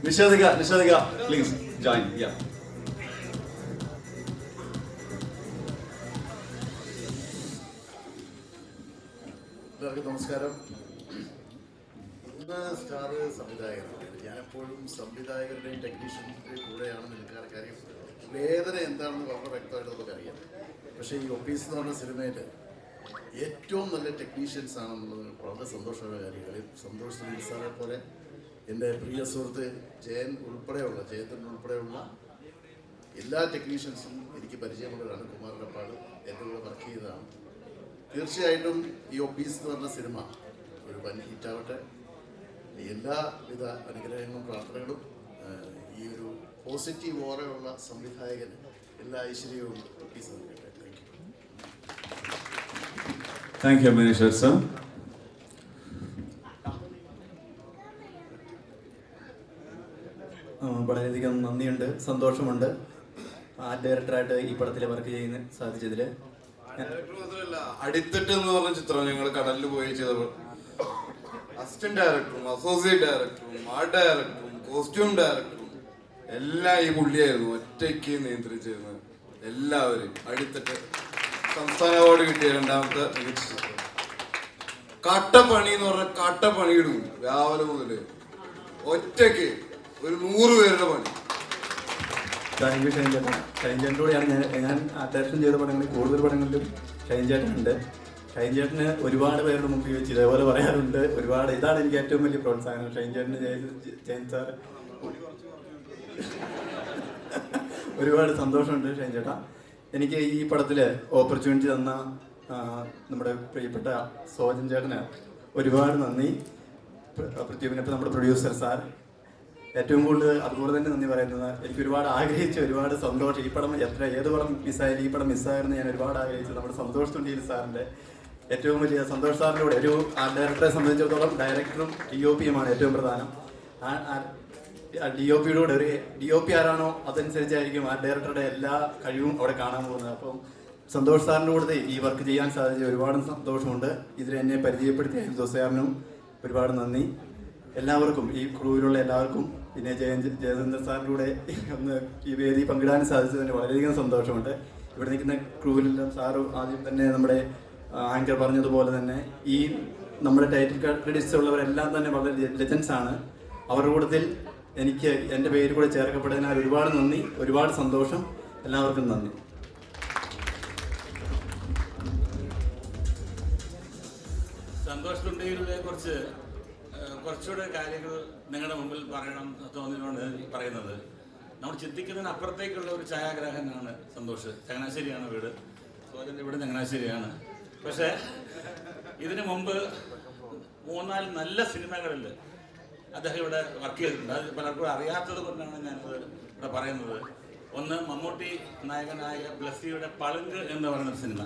Nishadika, please join. Yeah. എല്ലാവർക്കും നമസ്കാരം. Star സംവിധായകനാണ്. ഞാനെപ്പോഴും സംവിധായകരുടെയും ടെക്നീഷ്യൻസിൻ്റെയും കൂടെയാണ് നിൽക്കാറ്. കാര്യം വേദന എന്താണെന്ന് വളരെ വ്യക്തമായിട്ട് നമുക്കറിയാം. പക്ഷേ ഈ ഒപ്പീസ് എന്ന് പറഞ്ഞ സിനിമയിൽ ഏറ്റവും നല്ല ടെക്നീഷ്യൻസ് ആണെന്നുള്ളത് വളരെ സന്തോഷമുള്ള കാര്യങ്ങൾ. സന്തോഷ് സുനിൽ സാറെ പോലെ എൻ്റെ പ്രിയ സുഹൃത്ത് ജയന്തൻ ഉൾപ്പെടെയുള്ള എല്ലാ ടെക്നീഷ്യൻസും എനിക്ക് പരിചയമുള്ളവരാണ്. കുമാരനപ്പാട് എൻ്റെ കൂടെ വർക്ക് ചെയ്തതാണ്. തീർച്ചയായിട്ടും ഈ ഒപ്പീസ് എന്ന് പറഞ്ഞ സിനിമ ഒരു വൻ ഹിറ്റാവട്ടെ. എല്ലാവിധ അനുഗ്രഹങ്ങളും പ്രാർത്ഥനകളും ഈ ഒരു പോസിറ്റീവ് ഓറയുള്ള സംവിധായകന് എല്ലാ ഐശ്വര്യവും ഒപ്പീസ് നൽകട്ടെ. Thank you, Manisha sir. വളരെയധികം നന്ദിയുണ്ട്, സന്തോഷമുണ്ട് ആർട്ട് ഡയറക്ടറായിട്ട് ഈ പടത്തിൽ വർക്ക് ചെയ്യുന്ന സാധിച്ചതിൽ. മാത്രമല്ല, അടിത്തട്ട് എന്ന് പറഞ്ഞ ചിത്രം ഞങ്ങൾ കടലിൽ പോയി ചെയ്തപ്പോൾ അസിസ്റ്റന്റ് ഡയറക്ടറും അസോസിയേറ്റ് ഡയറക്ടറും ആർട്ട് ഡയറക്ടറും കോസ്റ്റ്യൂം ഡയറക്ടറും എല്ലാം ഈ പുള്ളിയായിരുന്നു ഒറ്റയ്ക്ക് നിയന്ത്രിച്ചിരുന്നത്. എല്ലാവരും അടിത്തട്ട് സംസ്ഥാന അവാർഡ് കിട്ടിയ രണ്ടാമത്തെ മികച്ച ചിത്രം. കട്ടപ്പണി എന്ന് പറഞ്ഞാൽ കട്ടപ്പണി എടുക്കും. രാവിലെ മുതല് ഒറ്റയ്ക്ക് ഒരു 100 പേരുടെ പണി. Thank you ഷൈൻചേട്ടൻ. ഷൈൻചേട്ടനോടെയാണ് ഞാൻ ഡയറക്ഷൻ ചെയ്ത പടങ്ങളിൽ കൂടുതൽ പടങ്ങളിലും ഷൈൻചേട്ടനുണ്ട്. ഷൈൻചേട്ടന് ഒരുപാട് പേരുടെ മുമ്പിൽ വെച്ച് ഇതേപോലെ പറയാറുണ്ട്. ഇതാണ് എനിക്ക് ഏറ്റവും വലിയ പ്രോത്സാഹനം. ഷൈൻചേട്ടന് ജയൻ സാർ ഒരുപാട് സന്തോഷമുണ്ട്. ഷൈൻചേട്ടാ, എനിക്ക് ഈ പടത്തിൽ ഓപ്പർച്യൂണിറ്റി തന്ന നമ്മുടെ പ്രിയപ്പെട്ട സോജൻ ചേട്ടന് ഒരുപാട് നന്ദി. പ്രത്യേകിച്ച് നമ്മുടെ പ്രൊഡ്യൂസർ സാർ ഏറ്റവും കൂടുതൽ അതുപോലെ തന്നെ നന്ദി പറയുന്നത്. എനിക്ക് ഒരുപാട് ആഗ്രഹിച്ച ഒരുപാട് സന്തോഷം. ഈ പടം ഏത് പടം മിസ്സായാലും ഈ പടം മിസ്സായിരുന്നു ഞാൻ ഒരുപാട് ആഗ്രഹിച്ചു. നമ്മുടെ സന്തോഷ് തുണ്ടിയിൽ സാറിൻ്റെ ഏറ്റവും വലിയ സന്തോഷ് സാറിൻ്റെ കൂടെ ഒരു ആർട്ട് ഡയറക്ടറെ സംബന്ധിച്ചിടത്തോളം ഡയറക്ടറും DOPയുമാണ് ഏറ്റവും പ്രധാനം. DOPയുടെ കൂടെ ഒരു DOP ആരാണോ അതനുസരിച്ചായിരിക്കും ആർട്ട് ഡയറക്ടറുടെ എല്ലാ കഴിവും അവിടെ കാണാൻ പോകുന്നത്. അപ്പം സന്തോഷ് സാറിൻ്റെ കൂടെ ഈ വർക്ക് ചെയ്യാൻ സാധിച്ച ഒരുപാട് സന്തോഷമുണ്ട്. ഇതിൽ എന്നെ പരിചയപ്പെടുത്തിയ ജോസാറിനും ഒരുപാട് നന്ദി. എല്ലാവർക്കും, ഈ ക്രൂവിലുള്ള എല്ലാവർക്കും, പിന്നെ ജയചന്ദ്രൻ സാറിൻ്റെ കൂടെ ഒന്ന് ഈ വേദി പങ്കിടാൻ സാധിച്ചതിന് വളരെയധികം സന്തോഷമുണ്ട്. ഇവിടെ നിൽക്കുന്ന ക്രൂവിലെല്ലാം സാറ് ആദ്യം തന്നെ നമ്മുടെ ആങ്കർ പറഞ്ഞതുപോലെ തന്നെ ഈ നമ്മുടെ ടൈറ്റിൽ ക്രെഡിറ്റ്സ് ഉള്ളവരെല്ലാം തന്നെ വളരെ ലെജൻസ് ആണ്. അവരുടെ കൂട്ടത്തിൽ എനിക്ക് എൻ്റെ പേര് കൂടെ ചേർക്കപ്പെട്ടതിനാൽ ഒരുപാട് നന്ദി, ഒരുപാട് സന്തോഷം. എല്ലാവർക്കും നന്ദി. സന്തോഷ് തുണ്ടിയിലെ കുറിച്ച് കുറച്ചുകൂടെ കാര്യങ്ങൾ നിങ്ങളുടെ മുമ്പിൽ പറയണം തോന്നിയാണ് പറയുന്നത്. നമ്മൾ ചിന്തിക്കുന്നതിന് അപ്പുറത്തേക്കുള്ള ഒരു ഛായാഗ്രാഹകനാണ് സന്തോഷ്. ചങ്ങനാശ്ശേരിയാണ് വീട്. സോജൻ്റെ വീട് ചങ്ങനാശ്ശേരിയാണ്. പക്ഷേ ഇതിനു മുമ്പ് 3-4 നല്ല സിനിമകളിൽ അദ്ദേഹം ഇവിടെ വർക്ക് ചെയ്തിട്ടുണ്ട്. അത് പലർക്കും അറിയാത്തത് കൊണ്ടാണ് ഞാനത് ഇവിടെ പറയുന്നത്. ഒന്ന്, മമ്മൂട്ടി നായകനായ ബ്ലസ്സിയുടെ പളുങ്ക് എന്ന് പറയുന്ന സിനിമ.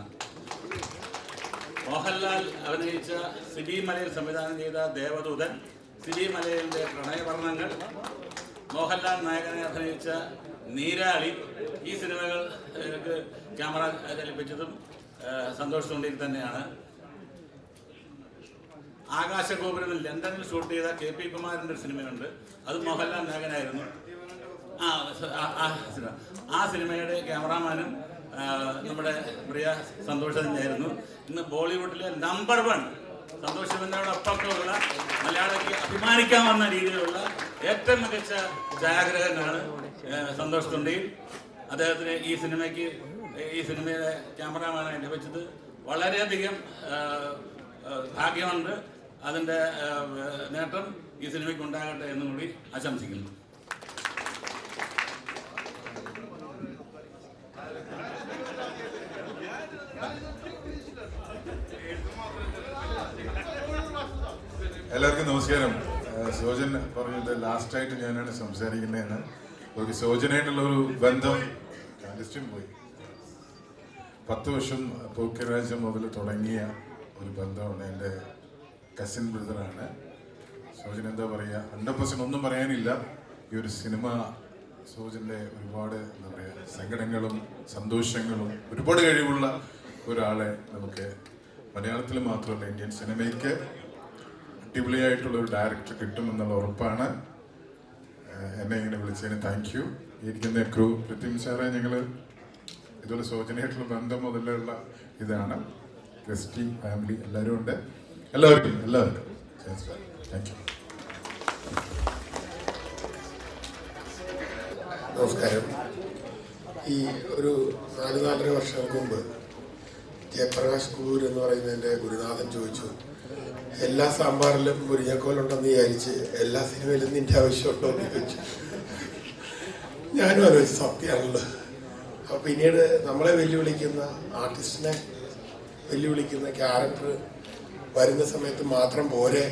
മോഹൻലാൽ അഭിനയിച്ച സിബി മലയിൽ സംവിധാനം ചെയ്ത ദേവദൂതൻ, സിബി മലയിലെ പ്രണയവർണ്ണങ്ങൾ, മോഹൻലാൽ നായകനെ അഭിനയിച്ച നീരാളി. ഈ സിനിമകൾ ക്യാമറ ചലിപ്പിച്ചതും സന്തോഷ് തുണ്ടിയിൽ തന്നെയാണ്. ആകാശഗോപുരത്തിൽ ലണ്ടനിൽ ഷൂട്ട് ചെയ്ത KP കുമാരൻ്റെ ഒരു സിനിമയുണ്ട്. അത് മോഹൻലാൽ നായകനായിരുന്നു. ആ സിനിമയുടെ ക്യാമറാമാനും നമ്മുടെ പ്രിയ സന്തോഷ് തന്നെയായിരുന്നു. ഇന്ന് ബോളിവുഡിലെ നമ്പർ 1 സന്തോഷ് ശിവനോടൊപ്പമുള്ള മലയാളിക്ക് അഭിമാനിക്കാവുന്ന രീതിയിലുള്ള ഏറ്റവും മികച്ച ഛായാഗ്രഹകനാണ് സന്തോഷ് തുണ്ടിയിൽ. അദ്ദേഹത്തിന് ഈ സിനിമയുടെ ക്യാമറാമാനായി ലഭിച്ചത് വളരെയധികം ഭാഗ്യമുണ്ട്. അതിൻ്റെ നേട്ടം ഈ സിനിമയ്ക്ക് ഉണ്ടാകട്ടെ എന്നും കൂടി ആശംസിക്കുന്നു. എല്ലാവർക്കും നമസ്കാരം. സോജൻ പറഞ്ഞത് ലാസ്റ്റായിട്ട് ഞാനാണ് സംസാരിക്കുന്നതെന്ന്. ഒരു സോജനായിട്ടുള്ള ഒരു ബന്ധം പോയി 10 വർഷം പോക്കിരാജ് മുതൽ തുടങ്ങിയ ഒരു ബന്ധമാണ്. എൻ്റെ കസിൻ ബ്രദറാണ് സോജൻ. എന്താ പറയുക, 100% ഒന്നും പറയാനില്ല. ഈ ഒരു സിനിമ സോജൻ്റെ ഒരുപാട് എന്താ പറയുക സങ്കടങ്ങളും സന്തോഷങ്ങളും ഒരുപാട് കഴിവുള്ള ഒരാളെ നമുക്ക് മലയാളത്തിൽ മാത്രമല്ല ഇന്ത്യൻ സിനിമയ്ക്ക് അടിപൊളിയായിട്ടുള്ള ഒരു ഡയറക്ടർ കിട്ടുമെന്നുള്ള ഉറപ്പാണ്. എന്നെ ഇങ്ങനെ വിളിച്ചതിന് താങ്ക് യു. ഇരിക്കുന്ന ക്രൂ പ്രത്യം സാറെ, ഞങ്ങൾ ഇതുപോലെ സോജനയായിട്ടുള്ള ബന്ധം മുതലുള്ള ഇതാണ്. ക്രിസ്റ്റി ഫാമിലി എല്ലാവരും ഉണ്ട്. എല്ലാവർക്കും താങ്ക് യു. നമസ്കാരം. ഈ ഒരു 4-4.5 വർഷങ്ങൾക്ക് മുമ്പ് ജയപ്രകാശ് കുളൂർ എന്ന് പറയുന്ന എൻ്റെ ഗുരുനാഥൻ ചോദിച്ചു, എല്ലാ സാമ്പാറിലും മുരിങ്ങക്കോലുണ്ടെന്ന് വിചാരിച്ച് എല്ലാ സിനിമയിലും നിന്റെ ആവശ്യമുണ്ടോ എന്ന് ചോദിച്ചു. ഞാനും ആലോചിച്ചു, സത്യമാണല്ലോ. അപ്പോൾ പിന്നീട് നമ്മളെ വെല്ലുവിളിക്കുന്ന ആർട്ടിസ്റ്റിനെ വെല്ലുവിളിക്കുന്ന ക്യാരക്ടർ വരുന്ന സമയത്ത് മാത്രം പോരെ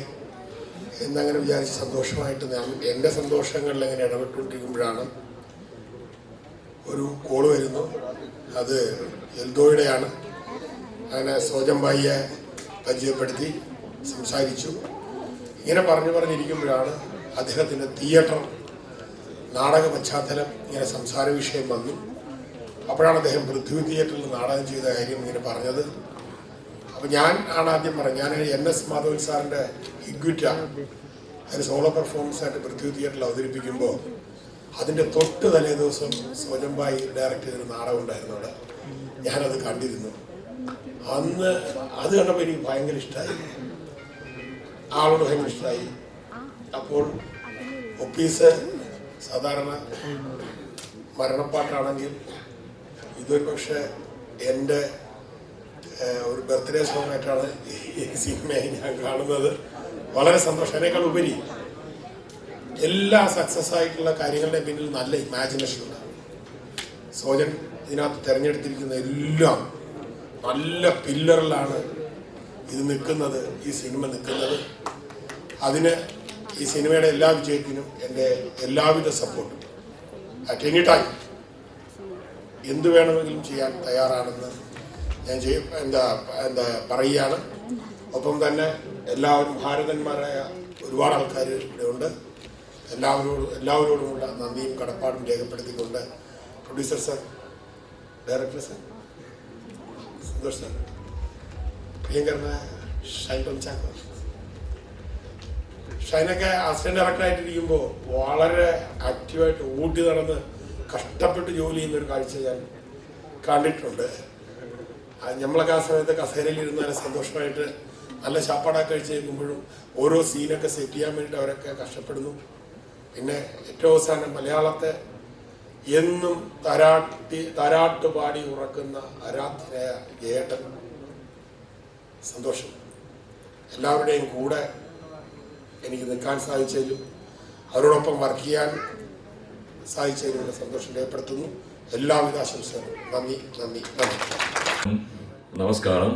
എന്നങ്ങനെ വിചാരിച്ച് സന്തോഷമായിട്ട് എൻ്റെ സന്തോഷങ്ങളിൽ അങ്ങനെ ഇടപെട്ടുകൊണ്ടിരിക്കുമ്പോഴാണ് ഒരു കോള് വരുന്നു. അത് എൽദോയുടെയാണ്. അങ്ങനെ സോജംബായിയെ പരിചയപ്പെടുത്തി സംസാരിച്ചു. ഇങ്ങനെ പറഞ്ഞിരിക്കുമ്പോഴാണ് അദ്ദേഹത്തിൻ്റെ തിയേറ്റർ നാടക പശ്ചാത്തലം ഇങ്ങനെ സംസാര വിഷയം വന്നു. അപ്പോഴാണ് അദ്ദേഹം പൃഥ്വി തിയേറ്ററിൽ നാടകം ചെയ്ത കാര്യം ഇങ്ങനെ പറഞ്ഞത്. അപ്പോൾ ഞാൻ ആണ് ആദ്യം പറഞ്ഞത്. ഞാൻ NS മാധവൻ സാറിൻ്റെ ഹിഗ്വിറ്റ അതിന് സോളോ പെർഫോമൻസ് ആയിട്ട് പൃഥ്വി തിയേറ്ററിൽ അവതരിപ്പിക്കുമ്പോൾ അതിൻ്റെ തൊട്ട് തലേ ദിവസം സോജംബായി ഡയറക്റ്റ് ചെയ്തൊരു നാടകം ഉണ്ടായിരുന്നു അവിടെ. ഞാനത് കണ്ടിരുന്നു. അന്ന് അത് കണ്ടപ്പോൾ എനിക്ക് ഭയങ്കര ഇഷ്ടമായി, ആളോട് ഭയങ്കര ഇഷ്ടമായി. അപ്പോൾ ഒപ്പീസ് സാധാരണ മരണപ്പാട്ടാണെങ്കിൽ ഇതൊരു പക്ഷേ എൻ്റെ ഒരു ബർത്ത്ഡേ സോങ് ആയിട്ടാണ് ഈ സിനിമയെ ഞാൻ കാണുന്നത്. വളരെ സന്തോഷം. അതിനേക്കാൾ ഉപരി എല്ലാ സക്സസ് ആയിട്ടുള്ള കാര്യങ്ങളുടെ പിന്നിൽ നല്ല ഇമാജിനേഷൻ ഉണ്ട്. സോജൻ ഇതിനകത്ത് തിരഞ്ഞെടുത്തിരിക്കുന്ന എല്ലാം നല്ല പില്ലറിലാണ് ഇത് നിൽക്കുന്നത്, ഈ സിനിമ നിൽക്കുന്നത്. അതിന് ഈ സിനിമയുടെ എല്ലാ വിജയത്തിനും എൻ്റെ എല്ലാവിധ സപ്പോർട്ടും അറ്റ് എനി ടൈം എന്ത് വേണമെങ്കിലും ചെയ്യാൻ തയ്യാറാണെന്ന് ഞാൻ എന്താ പറയുകയാണ്. ഒപ്പം തന്നെ എല്ലാവരും ഭാരതന്മാരായ ഒരുപാട് ആൾക്കാർ ഇവിടെ ഉണ്ട്. എല്ലാവരോടുമുള്ള നന്ദിയും കടപ്പാടും രേഖപ്പെടുത്തിക്കൊണ്ട് producer sir, director sir, Santhosh sir, പ്രിയങ്കരനായ ഷൈൻ ടോംചാക്കോ, ഷൈനൊക്കെ അസിസ്റ്റന്റ് ഡയറക്ടറായിട്ടിരിക്കുമ്പോൾ വളരെ ആക്റ്റീവായിട്ട് ഊട്ടി നടന്ന് കഷ്ടപ്പെട്ട് ജോലി ചെയ്യുന്നൊരു കാഴ്ച ഞാൻ കണ്ടിട്ടുണ്ട്. നമ്മളൊക്കെ ആ സമയത്ത് കസേരയിൽ നല്ല സന്തോഷമായിട്ട് നല്ല ചാപ്പാടൊക്കെ കഴിച്ച് കഴിക്കുമ്പോഴും ഓരോ സീനൊക്കെ സെറ്റ് ചെയ്യാൻ വേണ്ടിയിട്ട് അവരൊക്കെ കഷ്ടപ്പെടുന്നു. പിന്നെ ഏറ്റവും അവസാനം മലയാളത്തെ എന്നും താരാട്ട് പാടി ഉറക്കുന്ന ആരാധനയായ ജയേട്ടൻ. സന്തോഷം. എല്ലാവരുടെയും കൂടെ എനിക്ക് നിൽക്കാൻ സാധിച്ചതിലും അവരോടൊപ്പം വർക്ക് ചെയ്യാൻ സാധിച്ചതിലുള്ള സന്തോഷം രേഖപ്പെടുത്തുന്നു. എല്ലാവിധ ആശംസകളും. നന്ദി നന്ദി നന്ദി. Namaskaram.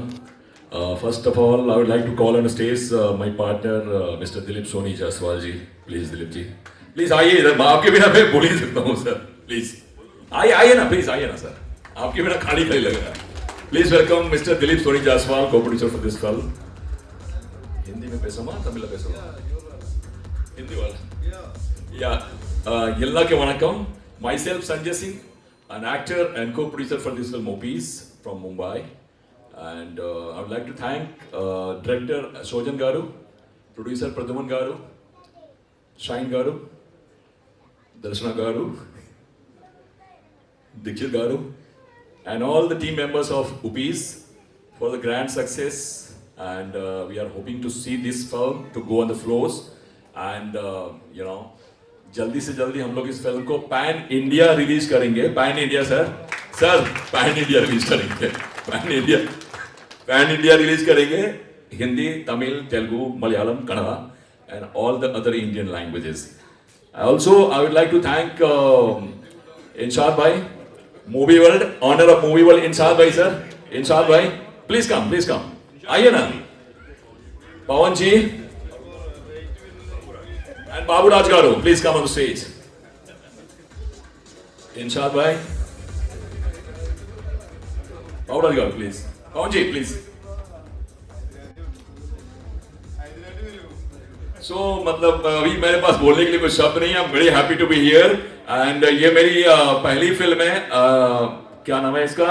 First of all, I would like to call on the stage my partner, Mr. Dilip Soni Jaswal ji. Please, Dilip ji. Please, आइए इधर. मैं आपके बिना मैं बोल ही सकता हूँ सर. Please. आइए ना, please आइए ना सर. आपके बिना खाली लग रहा है. Please welcome Mr. Dilip Soni Jaswal, co-producer for this film. Hindi में पैसा तमिल में पैसा हिंदी वाला. Yeah. எல்லாருக்கும் வணக்கம். Myself Sanjay Singh, an actor and co-producer for this film Opis from Mumbai. And I would like to thank director Sojan Garu, producer Pradhuman Garu, Shine Garu, Darshana Garu, Dikshit Garu, and all the team members of Upis for the grand success. And we are hoping to see this film to go on the floors. And जल्दी से जल्दी हम लोग इस film को pan India release करेंगे. Pan India sir pan India release करेंगे. Pan India release करेंगे. Hindi, Tamil, Telugu, Malayalam, Kannada and all the other Indian languages. Also, I would like to thank Inshad Bhai, Movie World, honor of Movie World, Inshad Bhai sir. Inshad Bhai, please come. आइए ना. Pawan ji, And Babu Raj Garu, please come on the stage. Inshad bhai. Babu Raj Garu, please. Pawanji, please. So, मतलब अभी मेरे पास बोलने के लिए कोई शब्द नहीं है. I'm very happy to be here. And ये मेरी पहली फिल्म है. क्या नाम है इसका?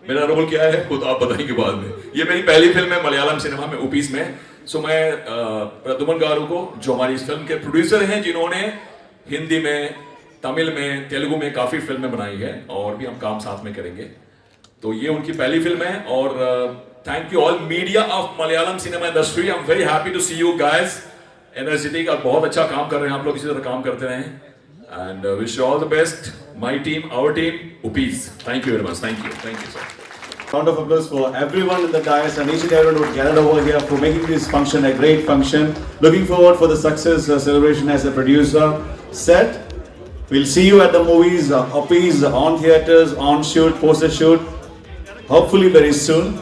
मेरा रोल क्या है खुद आप बताएंगे बाद में. ये मेरी पहली फिल्म है मलयालम सिनेमा में ओपीस में. सो मैं प्रद्युमन गारू को जो हमारी इस फिल्म के प्रोड्यूसर हैं जिन्होंने हिंदी में, तमिल में, तेलुगु में काफ़ी फिल्में बनाई है और भी हम काम साथ में करेंगे. तो ये उनकी पहली फिल्म है और thank you all media of Malayalam cinema industry. I am very happy to see you guys. Energetic और बहुत अच्छा काम कर रहे हैं आप लोग. इसी तरह काम करते रहें and wish you all the best. My team, our team, ओपीज. Thank you very much. Thank you sir. Round of applause for everyone in the dais and each and everyone who gathered over here for making this function a great function. Looking forward for the success celebration as a producer. Set. We'll see you at the movies, OPs, on theaters, on shoot, poster shoot. Hopefully very soon.